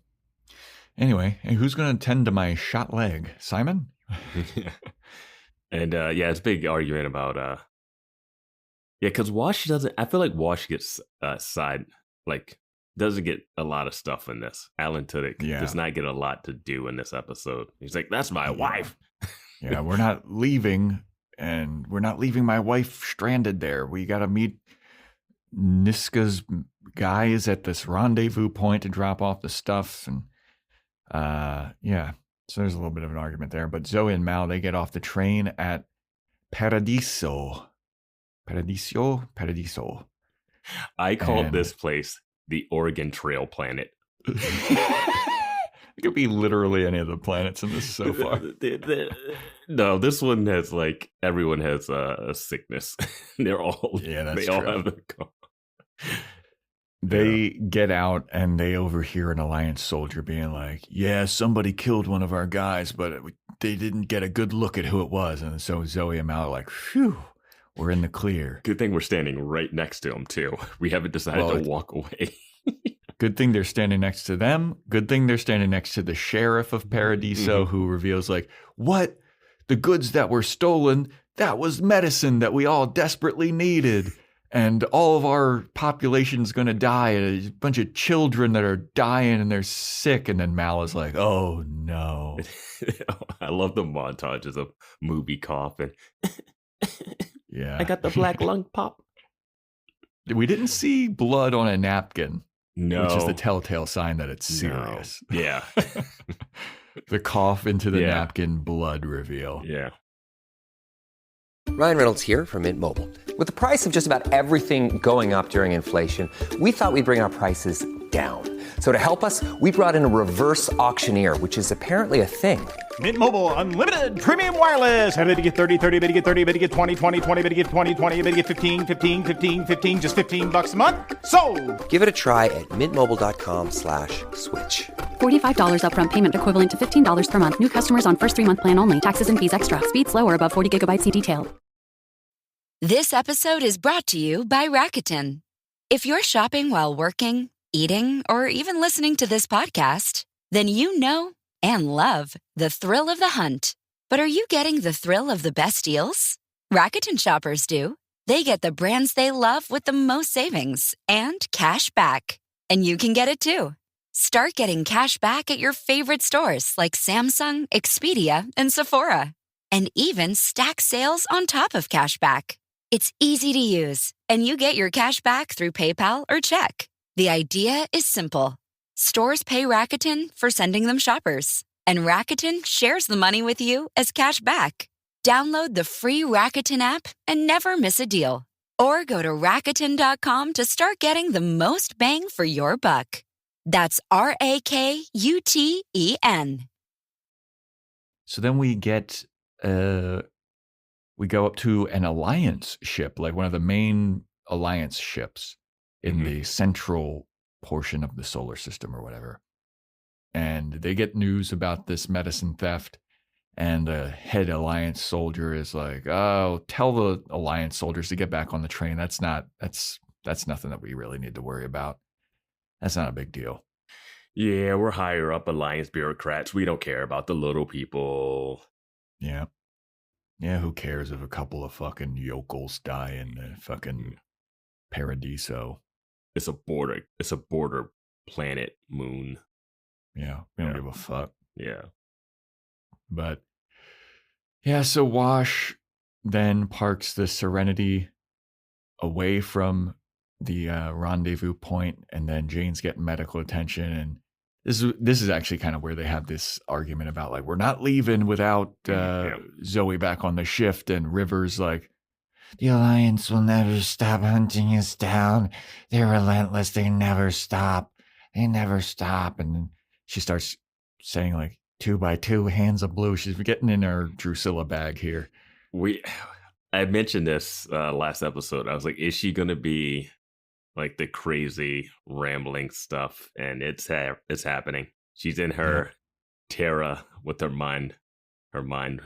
Anyway, who's going to tend to my shot leg? Simon? And it's a big argument about because Wash doesn't. I feel like Wash gets doesn't get a lot of stuff in this. Alan Tudyk does not get a lot to do in this episode. He's like, that's my wife. Yeah, we're not leaving, and we're not leaving my wife stranded there. We got to meet Niska's guys at this rendezvous point to drop off the stuff, and so there's a little bit of an argument there. But Zoe and Mal, they get off the train at Paradiso. I called this place the Oregon Trail planet. It could be literally any of the planets in this so far. No, this one has everyone has a sickness. They're all that's all true. have the car. They get out and they overhear an Alliance soldier being like, yeah, somebody killed one of our guys, but they didn't get a good look at who it was. And so Zoe and Mal are like, phew, we're in the clear. Good thing we're standing right next to them, too. We haven't decided to walk away. Good thing they're standing next to them. Good thing they're standing next to the sheriff of Paradiso, who reveals what? The goods that were stolen, that was medicine that we all desperately needed. And all of our population's going to die. And a bunch of children that are dying and they're sick. And then Mal is like, oh, no. I love the montages of movie coughing. Yeah. I got the black lung pop. We didn't see blood on a napkin. No. Which is the telltale sign that it's serious. No. Yeah. The cough into the napkin blood reveal. Yeah. Ryan Reynolds here from Mint Mobile. With the price of just about everything going up during inflation, we thought we'd bring our prices down. So to help us, we brought in a reverse auctioneer, which is apparently a thing. Mint Mobile Unlimited Premium Wireless. How to get 30, 30, bit to get 30, bit to get 20, 20, 20, bit to get 20, 20, bit to get 15, 15, 15, 15, just $15 a month? Sold! Give it a try at mintmobile.com/switch. $45 upfront payment equivalent to $15 per month. New customers on first 3-month plan only. Taxes and fees extra. Speed slower above 40 gigabytes. See detail. This episode is brought to you by Rakuten. If you're shopping while working, eating, or even listening to this podcast, then you know and love the thrill of the hunt. But are you getting the thrill of the best deals? Rakuten shoppers do. They get the brands they love with the most savings and cash back. And you can get it too. Start getting cash back at your favorite stores like Samsung, Expedia, and Sephora. And even stack sales on top of cash back. It's easy to use, and you get your cash back through PayPal or check. The idea is simple. Stores pay Rakuten for sending them shoppers, and Rakuten shares the money with you as cash back. Download the free Rakuten app and never miss a deal. Or go to Rakuten.com to start getting the most bang for your buck. That's RAKUTEN. So then we get, we go up to an Alliance ship, like one of the main Alliance ships in the central portion of the solar system or whatever. And they get news about this medicine theft. And the head Alliance soldier is like, "Oh, tell the Alliance soldiers to get back on the train. That's nothing that we really need to worry about. That's not a big deal." Yeah, we're higher up Alliance bureaucrats. We don't care about the little people. Yeah. Yeah, who cares if a couple of fucking yokels die in the fucking Paradiso? It's a border planet moon. Yeah, we don't give a fuck. Yeah. But yeah, so Wash then parks the Serenity away from the rendezvous point, and then Jayne's getting medical attention. And this is actually kind of where they have this argument about, like, we're not leaving without Zoe back on the shift. And River's like, "The Alliance will never stop hunting us down. They're relentless. They never stop. They never stop." And then she starts saying, like, 2 by 2 hands of blue. She's getting in her Drusilla bag here. I mentioned this last episode. I was like, is she going to be like the crazy rambling stuff? And it's happening. She's in her Terra with her mind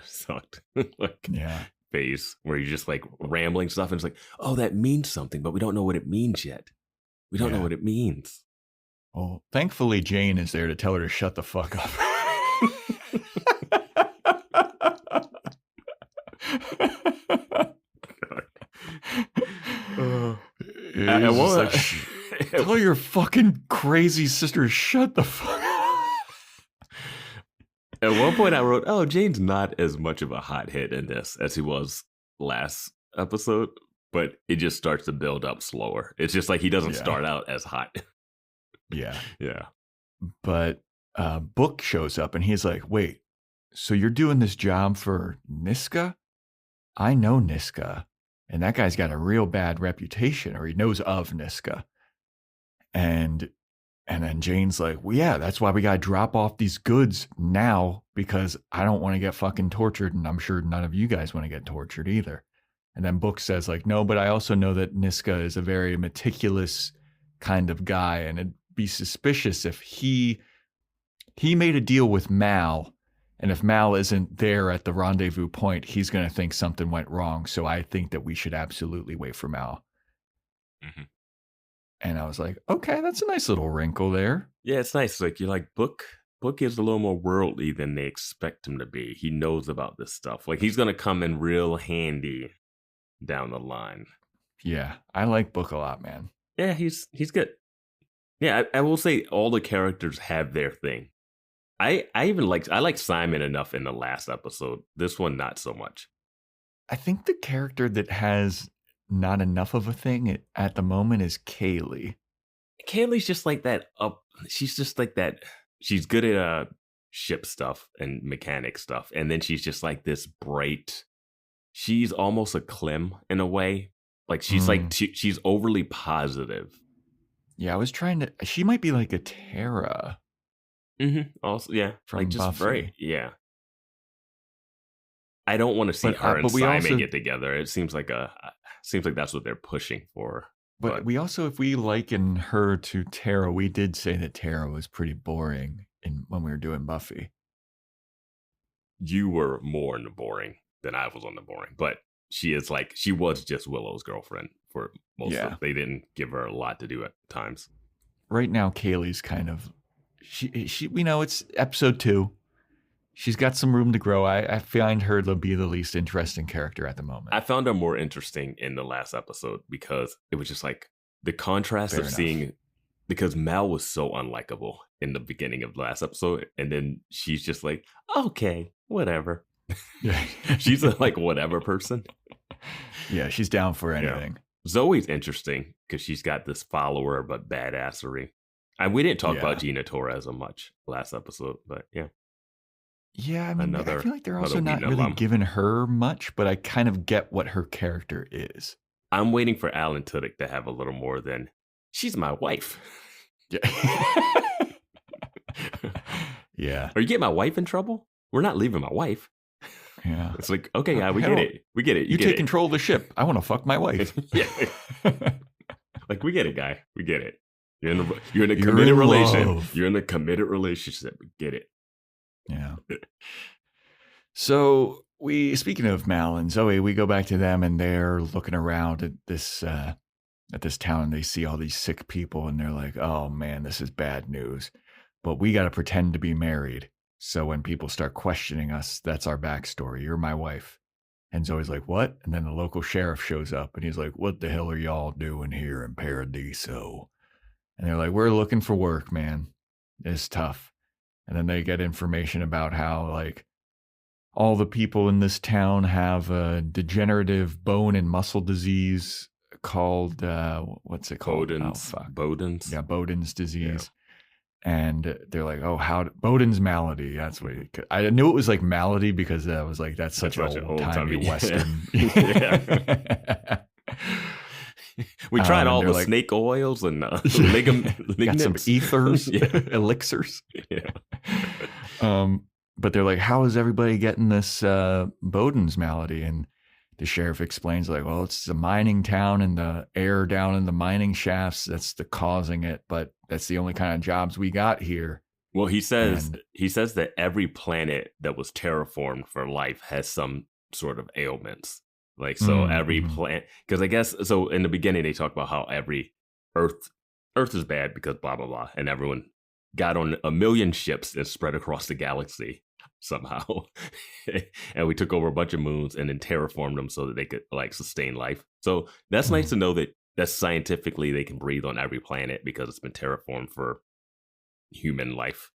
sucked phase, where you're just like rambling stuff. And it's like, oh, that means something, but we don't know what it means yet. We don't know what it means. Well, thankfully, Jayne is there to tell her to shut the fuck up. Tell your fucking crazy sister to shut the fuck up. At one point I wrote, "Oh, Jayne's not as much of a hothead in this as he was last episode," but it just starts to build up slower. It's just like he doesn't start out as hot. Yeah. Yeah. But Book shows up and he's like, "Wait, so you're doing this job for Niska? I know Niska, and that guy's got a real bad reputation, or he knows of Niska." And then Jayne's like, "Well, yeah, that's why we got to drop off these goods now, because I don't want to get fucking tortured, and I'm sure none of you guys want to get tortured either." And then Book says, like, "No, but I also know that Niska is a very meticulous kind of guy, and it'd be suspicious if he made a deal with Mal, and if Mal isn't there at the rendezvous point, he's going to think something went wrong. So I think that we should absolutely wait for Mal." Mm-hmm. And I was like, okay, that's a nice little wrinkle there. Yeah, it's nice. Like, you're like, Book is a little more worldly than they expect him to be. He knows about this stuff. Like, he's going to come in real handy down the line. Yeah, I like Book a lot, man. Yeah, he's good. Yeah, I will say all the characters have their thing. I like Simon enough in the last episode. This one, not so much. I think the character that has not enough of a thing at the moment is Kaylee. Kaylee's just like that. She's just like that. She's good at ship stuff and mechanic stuff, and then she's just like this bright. She's almost a Clem in a way. Like, she's like she's overly positive. Yeah, I was trying to. She might be like a Tara. Mm-hmm. Also, yeah, from like just Buffy. very, yeah. I don't want to see her and Simon get together. It seems like that's what they're pushing for. But we also, if we liken her to Tara, we did say that Tara was pretty boring when we were doing Buffy. You were more in the boring than I was on the boring, but she was just Willow's girlfriend for most of it. They didn't give her a lot to do at times. Right now, Kaylee's kind of she it's episode 2. She's got some room to grow. I find her to be the least interesting character at the moment. I found her more interesting in the last episode because it was just like the contrast of seeing, because Mal was so unlikable in the beginning of the last episode, and then she's just like, okay, whatever. Yeah. She's a like whatever person. Yeah, she's down for anything. Yeah. Zoe's interesting because she's got this follower but badassery. And we didn't talk about Gina Torres much last episode, but yeah. Yeah, I mean, I feel like they're also not really giving her much, but I kind of get what her character is. I'm waiting for Alan Tudyk to have a little more than, she's my wife. Yeah. Yeah. Or you get my wife in trouble? We're not leaving my wife. Yeah. It's like, okay, yeah, we get it. We get it. You take control of the ship. I want to fuck my wife. Yeah. Like, we get it, guy. We get it. You're in a committed relationship. You're in a committed relationship. We get it. Yeah. So speaking of Mal and Zoe, we go back to them and they're looking around at this town and they see all these sick people and they're like, oh man, this is bad news. But we got to pretend to be married. So when people start questioning us, that's our backstory. You're my wife. And Zoe's like, what? And then the local sheriff shows up and he's like, what the hell are y'all doing here in Paradiso? And they're like, we're looking for work, man. It's tough. And then they get information about how, like, all the people in this town have a degenerative bone and muscle disease called, what's it called? Boden's. Yeah, Boden's disease. Yeah. And they're like, oh, Boden's malady. That's what I knew it was like malady because I was like, that's such an old-timey Western. Yeah. We tried all the snake oils and got some ethers, elixirs. Yeah. But they're like, how is everybody getting this Boden's malady? And the sheriff explains, like, well, it's a mining town and the air down in the mining shafts that's causing it. But that's the only kind of jobs we got here. Well, he says that every planet that was terraformed for life has some sort of ailments. Like, so every planet, because I guess, so in the beginning, they talk about how every Earth is bad because blah, blah, blah. And everyone got on 1 million ships and spread across the galaxy somehow. And we took over a bunch of moons and then terraformed them so that they could like sustain life. So that's nice to know that scientifically they can breathe on every planet because it's been terraformed for human life.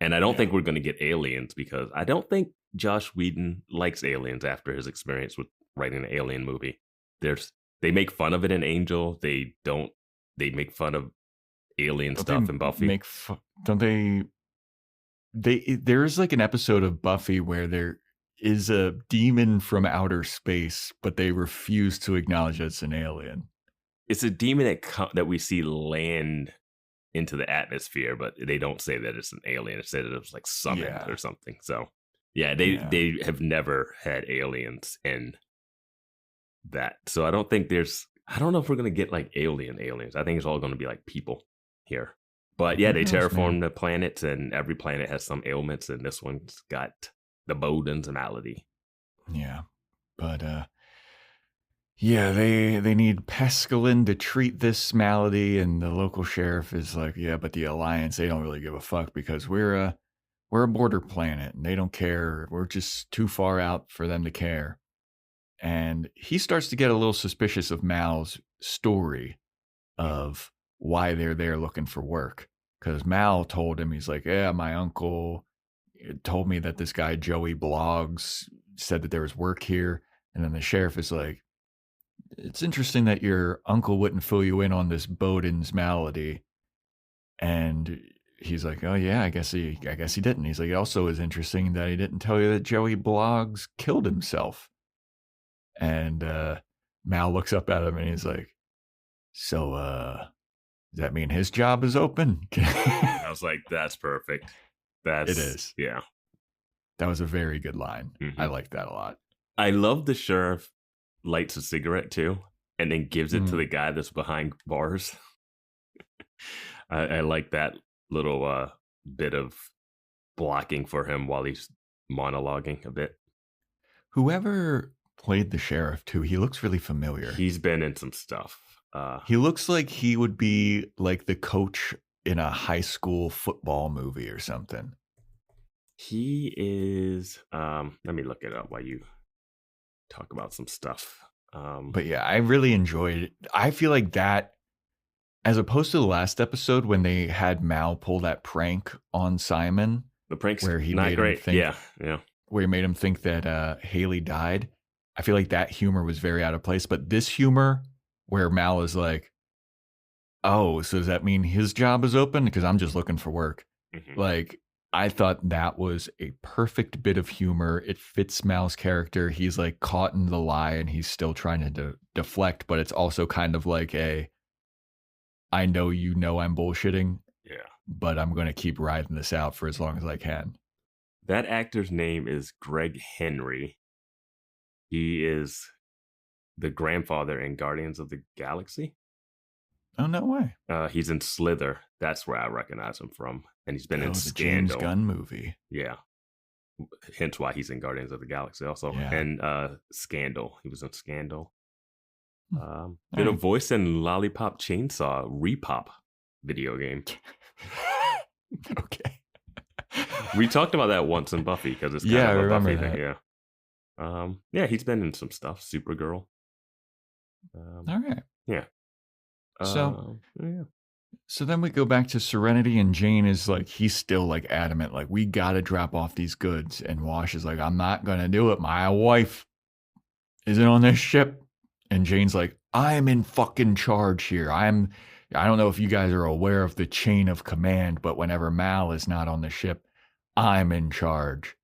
And I don't think we're going to get aliens because I don't think Joss Whedon likes aliens after his experience with writing an alien movie. They make fun of it in Angel. They make fun of alien stuff in Buffy. Don't they? There's like an episode of Buffy where there is a demon from outer space, but they refuse to acknowledge it's an alien. It's a demon that we see land into the atmosphere, but they don't say that it's an alien. It said it was like summoned or something. So they have never had aliens in that. So I don't know if we're going to get like aliens. I think it's all going to be like people here. But yeah, they terraform the planets and every planet has some ailments and this one's got the Boden's malady. Yeah. But they need Pescaline to treat this malady and the local sheriff is like, yeah, but the Alliance, they don't really give a fuck because we're a border planet and they don't care. We're just too far out for them to care. And he starts to get a little suspicious of Mal's story of why they're there looking for work. Because Mal told him, he's like, yeah, my uncle told me that this guy, Joey Blogs, said that there was work here. And then the sheriff is like, it's interesting that your uncle wouldn't fill you in on this Boden's malady. And he's like, oh yeah, I guess he didn't. He's like, it also is interesting that he didn't tell you that Joey Blogs killed himself. And Mal looks up at him and he's like, so does that mean his job is open? I was like, that's perfect. It is. Yeah. That was a very good line. Mm-hmm. I like that a lot. I love the sheriff lights a cigarette too and then gives it to the guy that's behind bars. I like that little bit of blocking for him while he's monologuing a bit. Whoever played the sheriff too, he looks really familiar. He's been in some stuff. He looks like he would be like the coach in a high school football movie or something. He is, let me look it up while you talk about some stuff. But yeah, I really enjoyed it. I feel like that, as opposed to the last episode when they had Mal pull that prank on Simon. The prank's where he not made great. Him think, yeah. Where he made him think that Haley died. I feel like that humor was very out of place. But this humor where Mal is like, oh, so does that mean his job is open? Because I'm just looking for work. Mm-hmm. Like, I thought that was a perfect bit of humor. It fits Mal's character. He's like caught in the lie and he's still trying to deflect, but it's also kind of like I know you know I'm bullshitting. Yeah. but I'm going to keep riding this out for as long as I can. That actor's name is Greg Henry. He is the grandfather in Guardians of the Galaxy. Oh, no way. He's in Slither. That's where I recognize him from. And he's been in the Scandal. James Gunn movie. Yeah. Hence why he's in Guardians of the Galaxy also. Yeah. And Scandal. He was in Scandal. Been a voice in Lollipop Chainsaw Repop video game. Okay. We talked about that once in Buffy because it's kind of a remember Buffy that. thing. Yeah. He's been in some stuff. Supergirl. All right. Yeah. So then we go back to Serenity, and Jayne is like, he's still like adamant, like, we got to drop off these goods. And Wash is like, I'm not going to do it. My wife isn't on this ship. And Jayne's like, I'm in fucking charge here. I don't know if you guys are aware of the chain of command, but whenever Mal is not on the ship, I'm in charge.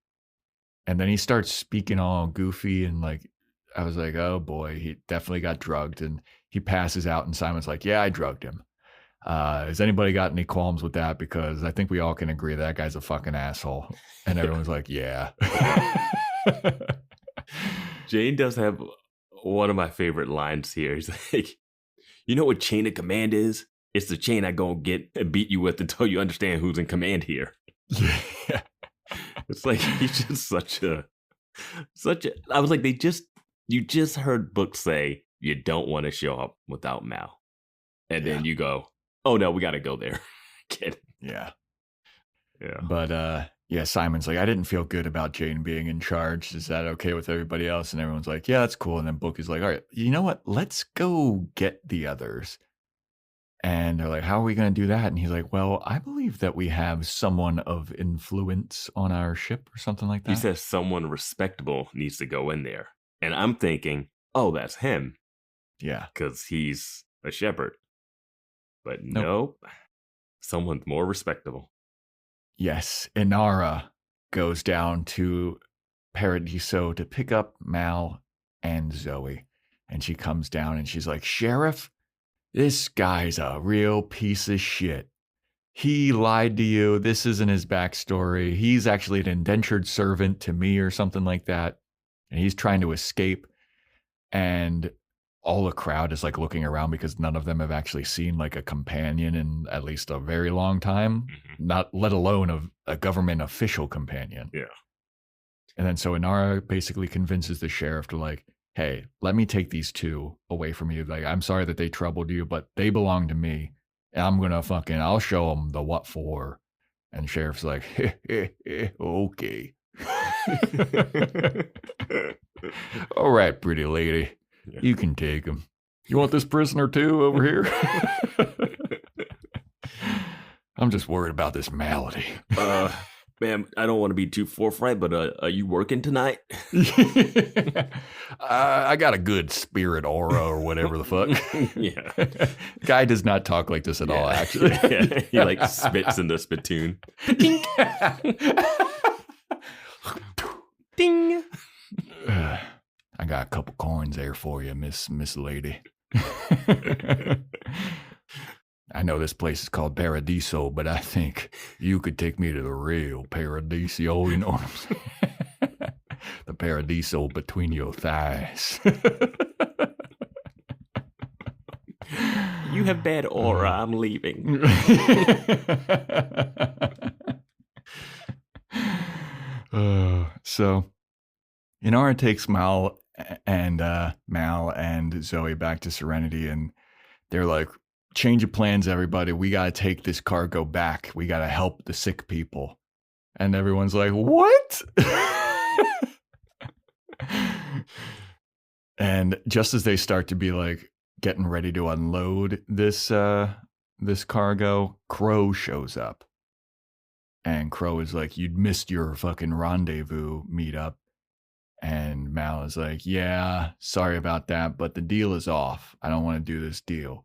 And then he starts speaking all goofy, and like, I was like, oh boy, he definitely got drugged. And he passes out, and Simon's like, yeah, I drugged him. Has anybody got any qualms with that? Because I think we all can agree that guy's a fucking asshole. And everyone's like, yeah. Jayne does have one of my favorite lines here. He's like, you know what chain of command is? It's the chain I go get and beat you with until you understand who's in command here. Yeah. It's like, he's just such a, I was like, you just heard Book say, you don't want to show up without Mal. And then you go, oh no, we got to go there. Kidding. Yeah. Yeah. But, yeah, Simon's like, I didn't feel good about Jayne being in charge. Is that okay with everybody else? And everyone's like, yeah, that's cool. And then Book is like, all right, you know what? Let's go get the others. And they're like, how are we going to do that? And he's like, well, I believe that we have someone of influence on our ship or something like that. He says someone respectable needs to go in there. And I'm thinking, oh, that's him. Yeah. Because he's a shepherd. But nope. Someone more respectable. Yes, Inara goes down to Paradiso to pick up Mal and Zoe. And she comes down and she's like, Sheriff, this guy's a real piece of shit. He lied to you. This isn't his backstory. He's actually an indentured servant to me or something like that. And he's trying to escape. And all the crowd is like looking around because none of them have actually seen like a companion in at least a very long time, not let alone a government official companion. Yeah. And then so Inara basically convinces the sheriff to like, hey, let me take these two away from you. Like, I'm sorry that they troubled you, but they belong to me. And I'm going to I'll show them the what for. And the sheriff's like, okay. All right, pretty lady. Yeah. You can take him. You want this prisoner too over here? I'm just worried about this malady. Ma'am, I don't want to be too forthright, but are you working tonight? I got a good spirit aura or whatever the fuck. Yeah. Guy does not talk like this at all, actually. Yeah. He like spits in the spittoon. Ding. I got a couple coins there for you, Miss Lady. I know this place is called Paradiso, but I think you could take me to the real Paradiso, you know what I'm saying? The Paradiso between your thighs. You have bad aura, I'm leaving. So Inara takes Mal and Zoe back to Serenity, and they're like, change of plans, everybody. We got to take this cargo back. We got to help the sick people. And everyone's like, what? And just as they start to be like getting ready to unload this cargo, Crow shows up. And Crow is like, you'd missed your fucking rendezvous meetup. And Mal is like, yeah, sorry about that, but the deal is off. I don't want to do this deal.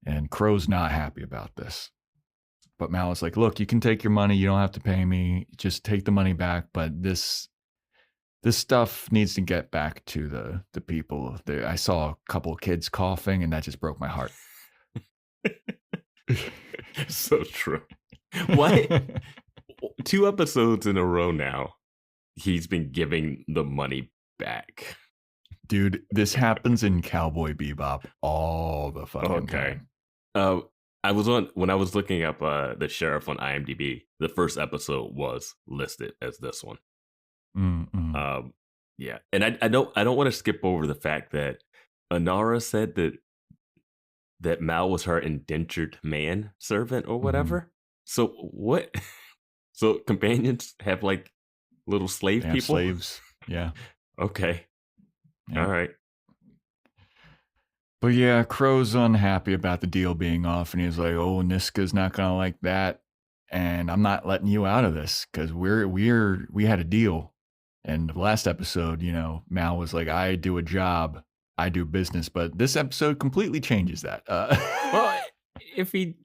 And Crow's not happy about this. But Mal is like, look, you can take your money. You don't have to pay me. Just take the money back. But this stuff needs to get back to the people. I saw a couple of kids coughing, and that just broke my heart. So true. What? 2 episodes in a row now, he's been giving the money back. Dude, this happens in Cowboy Bebop all the fucking time. When I was looking up the sheriff on IMDb, the first episode was listed as this one. Yeah, and I don't want to skip over the fact that Anara said that Mal was her indentured man servant or whatever. So what? So companions have like little slave people? Slaves. Yeah. Okay. Yeah. All right. But yeah, Crow's unhappy about the deal being off, and he's like, "Oh, Niska's not gonna like that, and I'm not letting you out of this because we had a deal." And the last episode, you know, Mal was like, "I do a job, I do business," but this episode completely changes that. Well, if he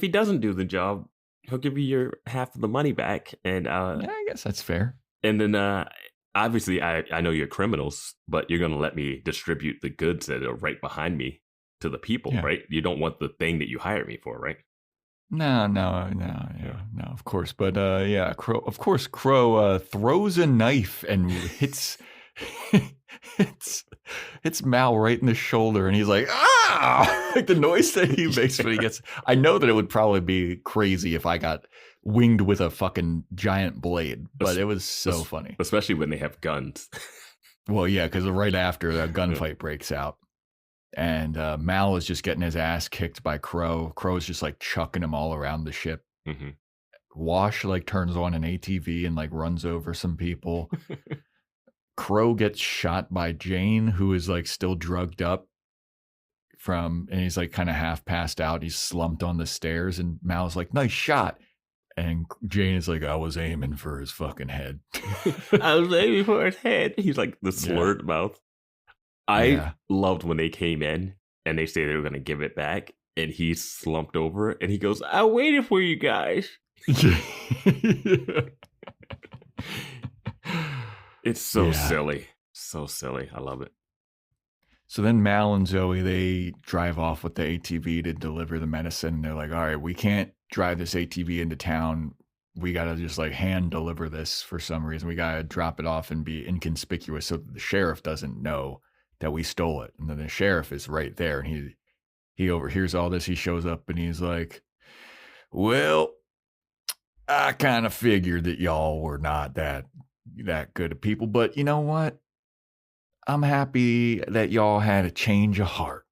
doesn't do the job, he'll give you your half of the money back, and yeah, I guess that's fair. And then obviously, I know you're criminals, but you're going to let me distribute the goods that are right behind me to the people, right? You don't want the thing that you hired me for, right? No, of course. But yeah, Crow throws a knife and hits Mal right in the shoulder, and he's like, ah! Like the noise that he makes when he gets. I know that it would probably be crazy if I got winged with a fucking giant blade, but it was so funny. Especially when they have guns. Well, yeah, because right after that gunfight breaks out, and Mal is just getting his ass kicked by Crow. Crow's just like chucking him all around the ship. Mm-hmm. Wash like turns on an ATV and like runs over some people. Crow gets shot by Jayne, who is like still drugged up and he's like kind of half passed out. He's slumped on the stairs, and Mal's like, "Nice shot." And Jayne is like, "I was aiming for his fucking head." I was aiming for his head. He's like the slurred mouth. I loved when they came in and they say they were going to give it back, and he slumped over and he goes, "I waited for you guys." It's so silly. So silly. I love it. So then Mal and Zoe, they drive off with the ATV to deliver the medicine. And they're like, "All right, we can't drive this ATV into town. We got to just like hand deliver this for some reason. We got to drop it off and be inconspicuous so that the sheriff doesn't know that we stole it." And then the sheriff is right there, and he overhears all this. He shows up and he's like, "Well, I kind of figured that y'all were not that good of people, but you know what? I'm happy that y'all had a change of heart.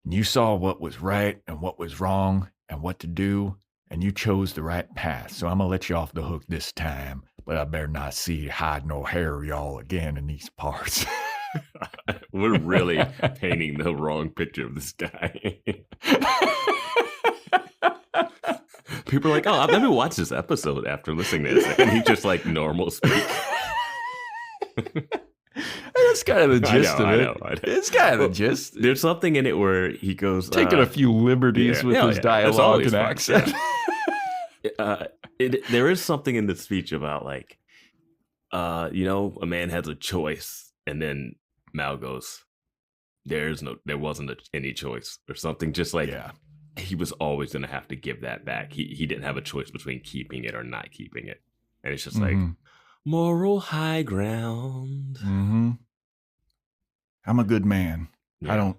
And you saw what was right and what was wrong and what to do, and you chose the right path. So I'm going to let you off the hook this time, but I better not see hide nor hair y'all again in these parts." We're really painting the wrong picture of this guy. People are like, "Oh, I've never watched this episode after listening to this." And he's just like normal speak. That's kind of the gist of it. I know. It's kind of the gist. There's something in it where he goes... taking a few liberties with his dialogue and accent. There is something in the speech about like, you know, a man has a choice. And then Mal goes, there wasn't any choice or something. Just like he was always going to have to give that back. He didn't have a choice between keeping it or not keeping it. And it's just like moral high ground. Mm-hmm. I'm a good man. Yeah.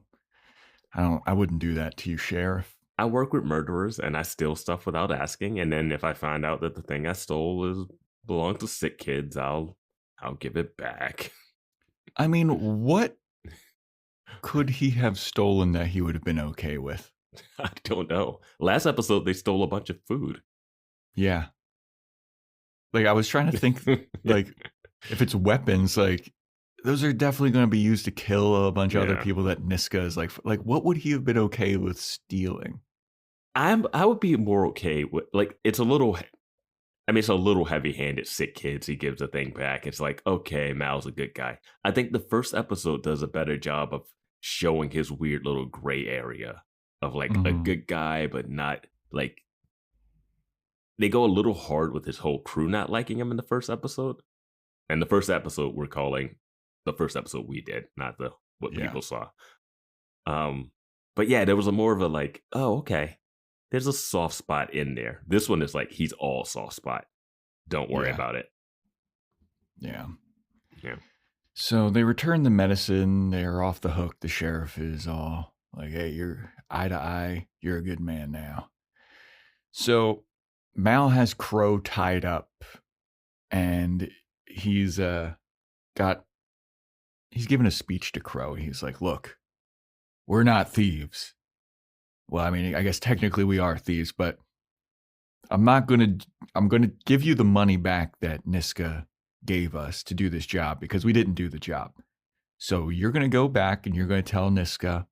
I wouldn't do that to you, Sheriff. I work with murderers and I steal stuff without asking. And then if I find out that the thing I stole belongs to sick kids, I'll give it back. I mean, what could he have stolen that he would have been okay with? I don't know. Last episode, they stole a bunch of food. Yeah. Like, I was trying to think, like, if it's weapons, like, those are definitely going to be used to kill a bunch of other people that Niska is like, what would he have been okay with stealing? I would be more okay with, like, it's a little heavy-handed, sick kids. He gives the thing back. It's like, okay, Mal's a good guy. I think the first episode does a better job of showing his weird little gray area of like a good guy, but not like, they go a little hard with his whole crew not liking him in the first episode. And the first episode we're calling the first episode we did, not what people saw. But yeah, there was more of a like, oh, okay. there's a soft spot in there. This one is like, he's all soft spot. Don't worry about it. Yeah. Yeah. So they return the medicine. They're off the hook. The sheriff is all like, hey, you're eye to eye. You're a good man now. So Mal has Crow tied up, and he's given a speech to Crow. He's like, look, we're not thieves. Well, I mean, I guess technically we are thieves, but I'm going to give you the money back that Niska gave us to do this job because we didn't do the job. So you're going to go back and you're going to tell Niska,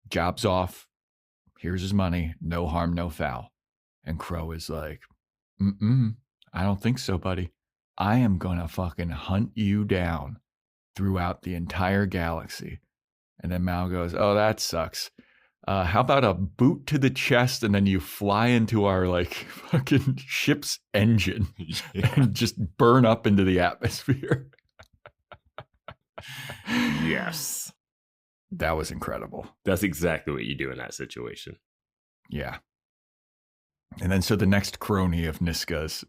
job's off. Here's his money. No harm, no foul. And Crow is like, I don't think so, buddy. I am going to fucking hunt you down throughout the entire galaxy. And then Mal goes, oh, that sucks. How about a boot to the chest and then you fly into our like fucking ship's engine and just burn up into the atmosphere? Yes. That was incredible. That's exactly what you do in that situation. Yeah. And then so the next crony of Niska's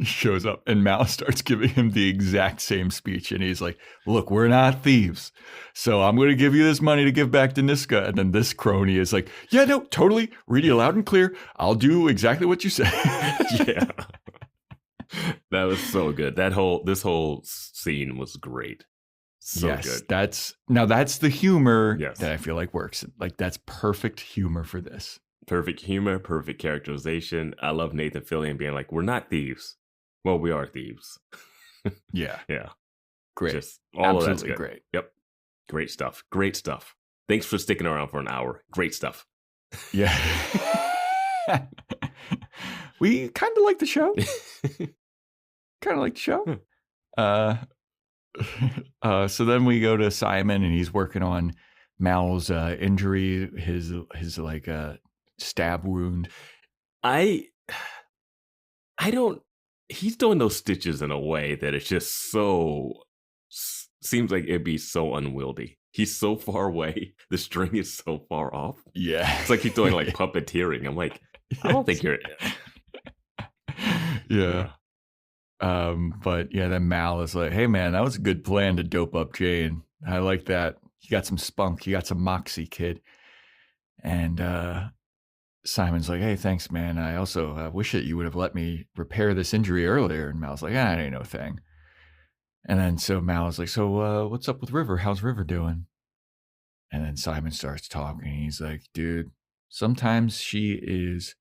shows up and Mal starts giving him the exact same speech. And he's like, look, we're not thieves. So I'm going to give you this money to give back to Niska. And then this crony is like, yeah, no, totally. Read it loud and clear. I'll do exactly what you say. Yeah. That was so good. This whole scene was great. So yes, good. That's the humor that I feel like works. Like that's perfect humor for this. Perfect humor, perfect characterization. I love Nathan Fillion being like, we're not thieves. Well, we are thieves. Yeah. Yeah. Great. Just all of that's good. Great. Yep. Great stuff. Great stuff. Thanks for sticking around for an hour. Great stuff. Yeah. We kind of like the show. So then we go to Simon and he's working on Mal's injury, his like stab wound. I don't, he's doing those stitches in a way that it's just seems like it'd be so unwieldy. He's so far away. The string is so far off. Yeah. It's like he's doing like puppeteering. I'm like, I don't think you're. Yeah. But yeah, then Mal is like, hey man, that was a good plan to dope up Jayne. I like that. You got some spunk. You got some moxie, kid. And Simon's like, hey, thanks, man. I also wish that you would have let me repair this injury earlier. And Mal's like, it ain't no thing. And then so Mal's like, so what's up with River? How's River doing? And then Simon starts talking. He's like, dude, sometimes she is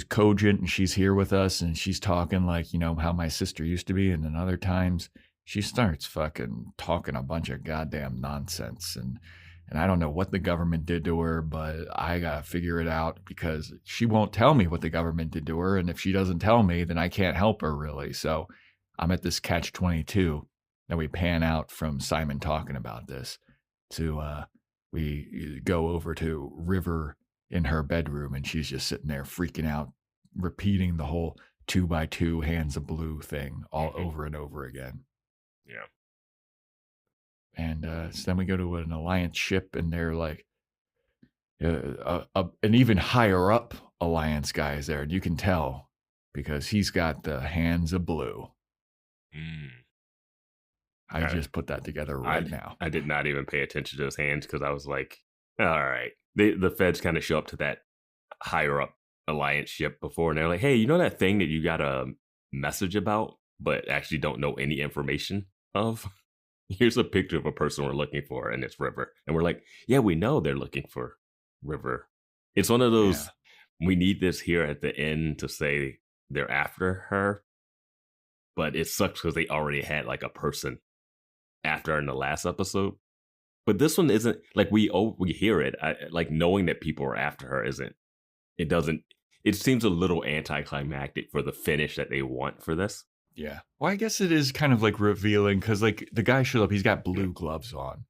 cogent and she's here with us and she's talking like, you know, how my sister used to be. And then other times she starts fucking talking a bunch of goddamn nonsense. And I don't know what the government did to her, but I got to figure it out because she won't tell me what the government did to her. And if she doesn't tell me, then I can't help her really. So I'm at this catch-22. Then we pan out from Simon talking about this to we go over to River in her bedroom and she's just sitting there freaking out, repeating the whole 2x2 hands of blue thing all over and over again. Yeah. And so then we go to an Alliance ship and they're like, an even higher up Alliance guy is there. And you can tell because he's got the hands of blue. I just put that together now. I did not even pay attention to his hands because I was like, all right. The feds kind of show up to that higher up Alliance ship before and they're like, hey, you know that thing that you got a message about, but actually don't know any information of? Here's a picture of a person we're looking for, and it's River. And we're like, yeah, we know they're looking for River. It's one of those, we need this here at the end to say they're after her, but it sucks because they already had like a person after her in the last episode. But this one isn't, like we hear it, like knowing that people are after her it seems a little anticlimactic for the finish that they want for this. Yeah. Well, I guess it is kind of like revealing because like the guy showed up, he's got blue gloves on.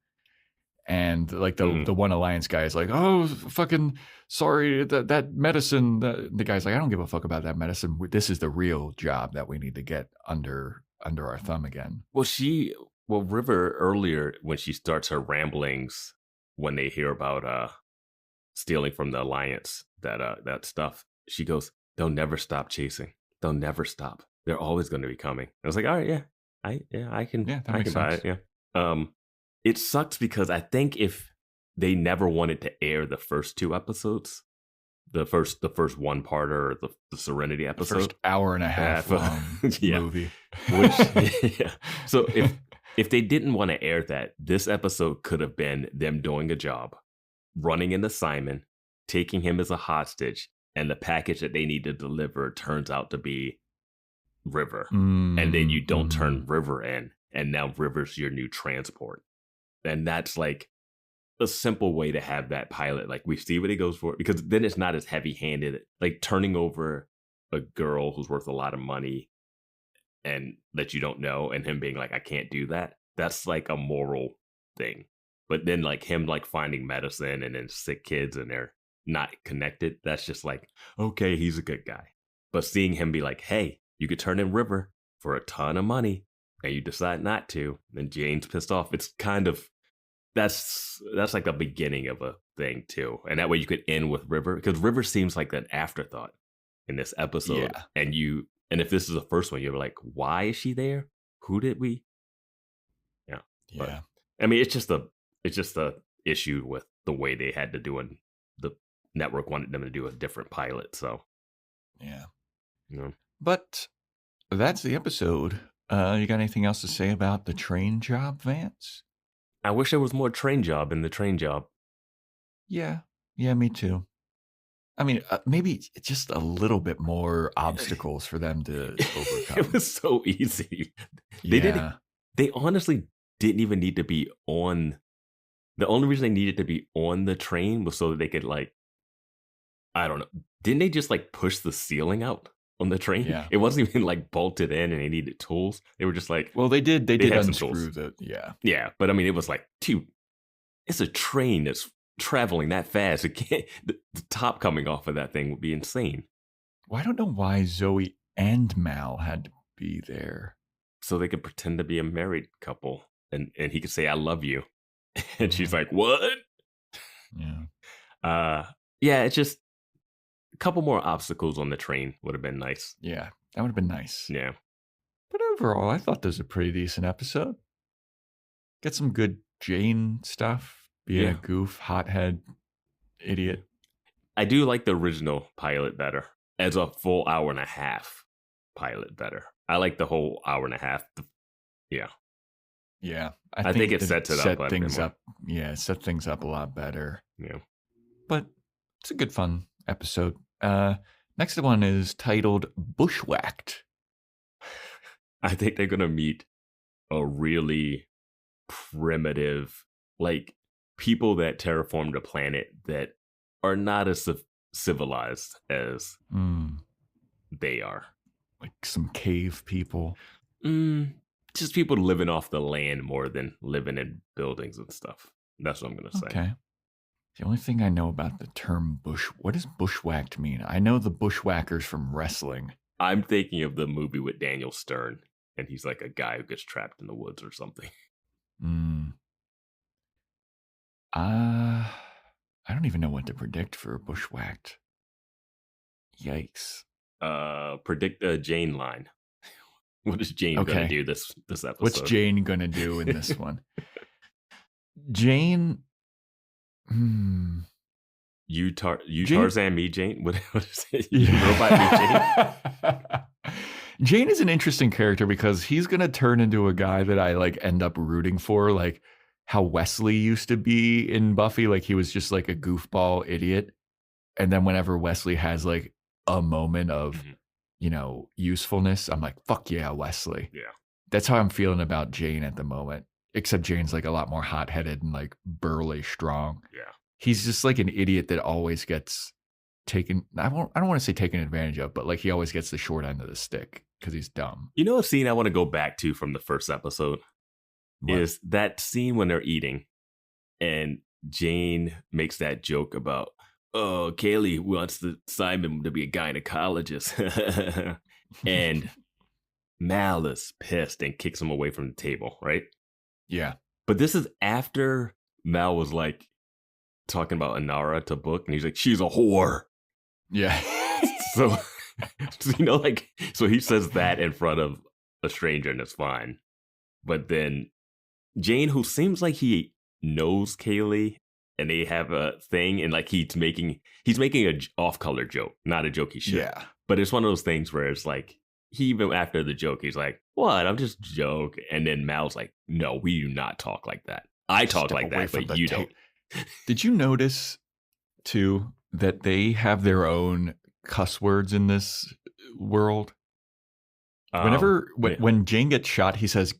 And like the one Alliance guy is like, oh, fucking sorry, that medicine. The guy's like, I don't give a fuck about that medicine. This is the real job that we need to get under our thumb again. Well, River earlier when she starts her ramblings when they hear about stealing from the Alliance, that stuff. She goes, they'll never stop chasing. They'll never stop. They're always going to be coming. I was like, all right, yeah, I can buy it. Yeah. It sucks because I think if they never wanted to air the first 2 episodes, the first one parter, or the Serenity episode, the first hour and a half long movie. Which, yeah. So if they didn't want to air that, this episode could have been them doing a job, running into Simon, taking him as a hostage, and the package that they need to deliver turns out to be River. And then you don't turn River in, and now River's your new transport. And that's like a simple way to have that pilot. Like, we see what he goes for, because then it's not as heavy-handed. Like turning over a girl who's worth a lot of money and that you don't know, and him being like, I can't do that. That's like a moral thing. But then like him like finding medicine and then sick kids and they're not connected. That's just like, okay, he's a good guy. But seeing him be like, hey, you could turn in River for a ton of money and you decide not to, then Jayne's pissed off. It's kind of, that's like the beginning of a thing too. And that way you could end with River, because River seems like an afterthought in this episode. Yeah. And if this is the first one, you're like, why is she there? Who did we? Yeah. Yeah. But, I mean, it's just a issue with the way they had to do it. The network wanted them to do a different pilot. So, yeah. Yeah. But that's the episode. You got anything else to say about the train job, Vance? I wish there was more train job in the train job. Yeah. Yeah, me too. I mean, maybe just a little bit more obstacles for them to overcome. It was so easy. They honestly didn't even need to be on. The only reason they needed to be on the train was so that they could, like, I don't know. Didn't they just like push the ceiling out on the train? Yeah. It wasn't even like bolted in and they needed tools. They were just like, well, they did unscrew the, yeah. Yeah. But I mean, it was like, it's a train that's traveling that fast. It can't, the top coming off of that thing would be insane. Well, I don't know why Zoe and Mal had to be there. So they could pretend to be a married couple and he could say, I love you. And she's like, what? Yeah. Yeah, it's just a couple more obstacles on the train would have been nice. Yeah, that would have been nice. Yeah. But overall, I thought this was a pretty decent episode. Get some good Jayne stuff. Being a goof, hothead, idiot. I do like the original pilot better. As a full hour and a half pilot better. I like the whole hour and a half. Yeah. Yeah. I think it sets it up. Yeah, it set things up a lot better. Yeah. But it's a good fun episode. Next one is titled Bushwhacked. I think they're going to meet a really primitive, like, people that terraformed a planet that are not as civilized as they are. Like some cave people. Just people living off the land more than living in buildings and stuff. That's what I'm going to say. Okay. The only thing I know about the term what does bushwhacked mean? I know the bushwhackers from wrestling. I'm thinking of the movie with Daniel Stern, and he's like a guy who gets trapped in the woods or something. I don't even know what to predict for bushwhacked. Yikes. Predict a Jayne line. What is Jayne going to do this episode? What's Jayne going to do in this one? Jayne. You Tarzan me, Jayne? What is it? You robot me, Jayne? Jayne is an interesting character because he's going to turn into a guy that I like end up rooting for, like how Wesley used to be in Buffy. Like he was just like a goofball idiot. And then whenever Wesley has like a moment of, usefulness, I'm like, fuck yeah, Wesley. Yeah. That's how I'm feeling about Jayne at the moment. Except Jayne's like a lot more hot-headed and like burly strong. Yeah. He's just like an idiot that always gets taken. I don't want to say taken advantage of, but like he always gets the short end of the stick because he's dumb. You know a scene I want to go back to from the first episode? What? Is that scene when they're eating and Jayne makes that joke about, oh, Kaylee wants Simon to be a gynecologist. And Mal is pissed and kicks him away from the table, right? Yeah. But this is after Mal was like talking about Inara to Book, and he's like, she's a whore. Yeah. So so he says that in front of a stranger and it's fine. But then Jayne, who seems like he knows Kaylee and they have a thing and like he's making a off-color joke, not a joke he should. Yeah. But it's one of those things where it's like, he even after the joke, he's like, what? I'm just joke. And then Mal's like, no, we do not talk like that. I talk like that, but you don't. Did you notice, too, that they have their own cuss words in this world? When Jayne gets shot, he says,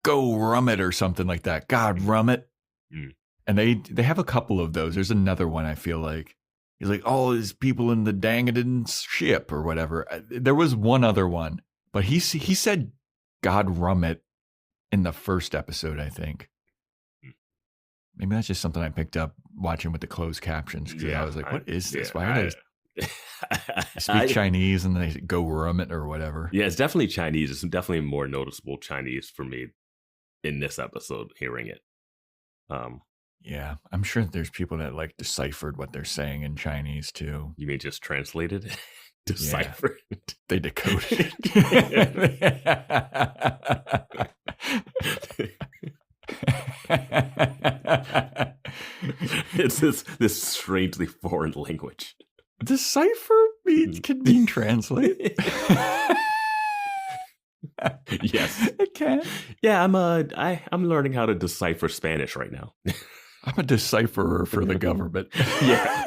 go rum it or something like that. God, rum it. Mm. And they have a couple of those. There's another one, I feel like. He's like, all his people in the Dangadin ship or whatever. There was one other one, but he said God rum it in the first episode, I think. Maybe that's just something I picked up watching with the closed captions. Because I was like, what is this? Why are they speak Chinese and they go rum it or whatever? Yeah, it's definitely Chinese. It's definitely more noticeable Chinese for me in this episode, hearing it. Yeah, I'm sure that there's people that like deciphered what they're saying in Chinese too. You mean just translated it? Deciphered? Yeah. They decoded it. It's this strangely foreign language. Decipher can mean translate. Yes, it can. Yeah, I'm learning how to decipher Spanish right now. I'm a decipherer for the government. Yeah.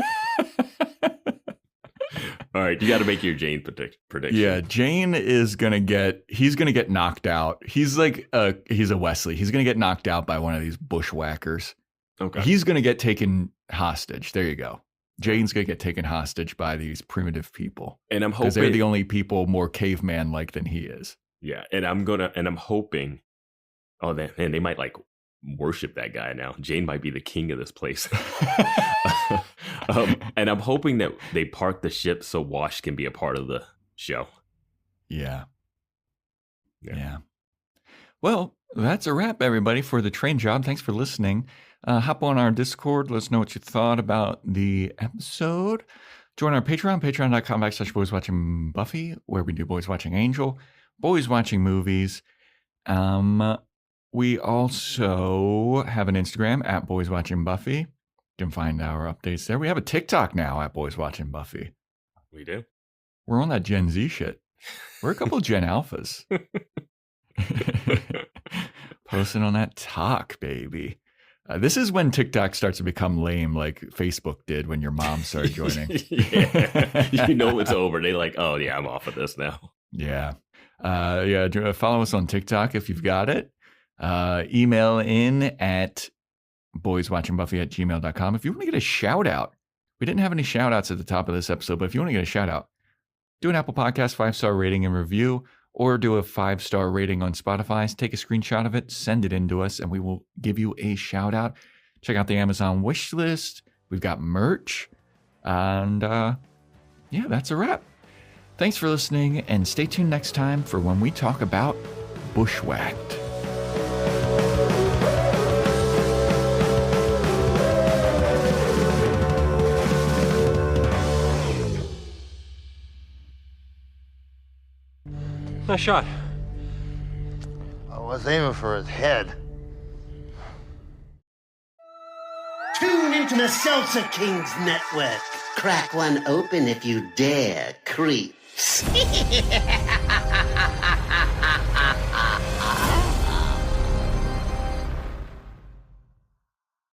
All right, you got to make your Jayne prediction. Yeah, Jayne is gonna get knocked out. He's like he's a Wesley. He's gonna get knocked out by one of these bushwhackers. Okay. He's gonna get taken hostage. There you go. Jayne's gonna get taken hostage by these primitive people, and I'm hoping because they're the only people more caveman like than he is. Yeah, and I'm hoping. Oh, they might like worship that guy now. Jayne might be the king of this place. And I'm hoping that they park the ship so Wash can be a part of the show. Yeah. Well, that's a wrap, everybody, for the train job. Thanks for listening. Hop on our Discord. Let us know what you thought about the episode. Join our Patreon, patreon.com/Boys Watching Buffy, where we do Boys Watching Angel, Boys Watching Movies. We also have an Instagram at Boys Watching Buffy. You can find our updates there. We have a TikTok now at Boys Watching Buffy. We do. We're on that Gen Z shit. We're a couple of Gen Alphas. Posting on that talk, baby. This is when TikTok starts to become lame, like Facebook did when your mom started joining. Yeah. You know it's over. They like, oh yeah, I'm off of this now. Yeah. Follow us on TikTok if you've got it. Email in at boyswatchingbuffy@gmail.com if you want to get a shout out. We didn't have any shout outs at the top of this episode, but if you want to get a shout out, do an Apple Podcast 5-star rating and review, or do a 5-star rating on Spotify. Take a screenshot of it, send it in to us, and we will give you a shout out. Check out the Amazon wish list. We've got merch. And that's a wrap. Thanks for listening, and stay tuned next time for when we talk about Bushwhacked. Nice shot. I was aiming for his head. Tune into the Salsa Kings Network. Crack one open if you dare, creeps.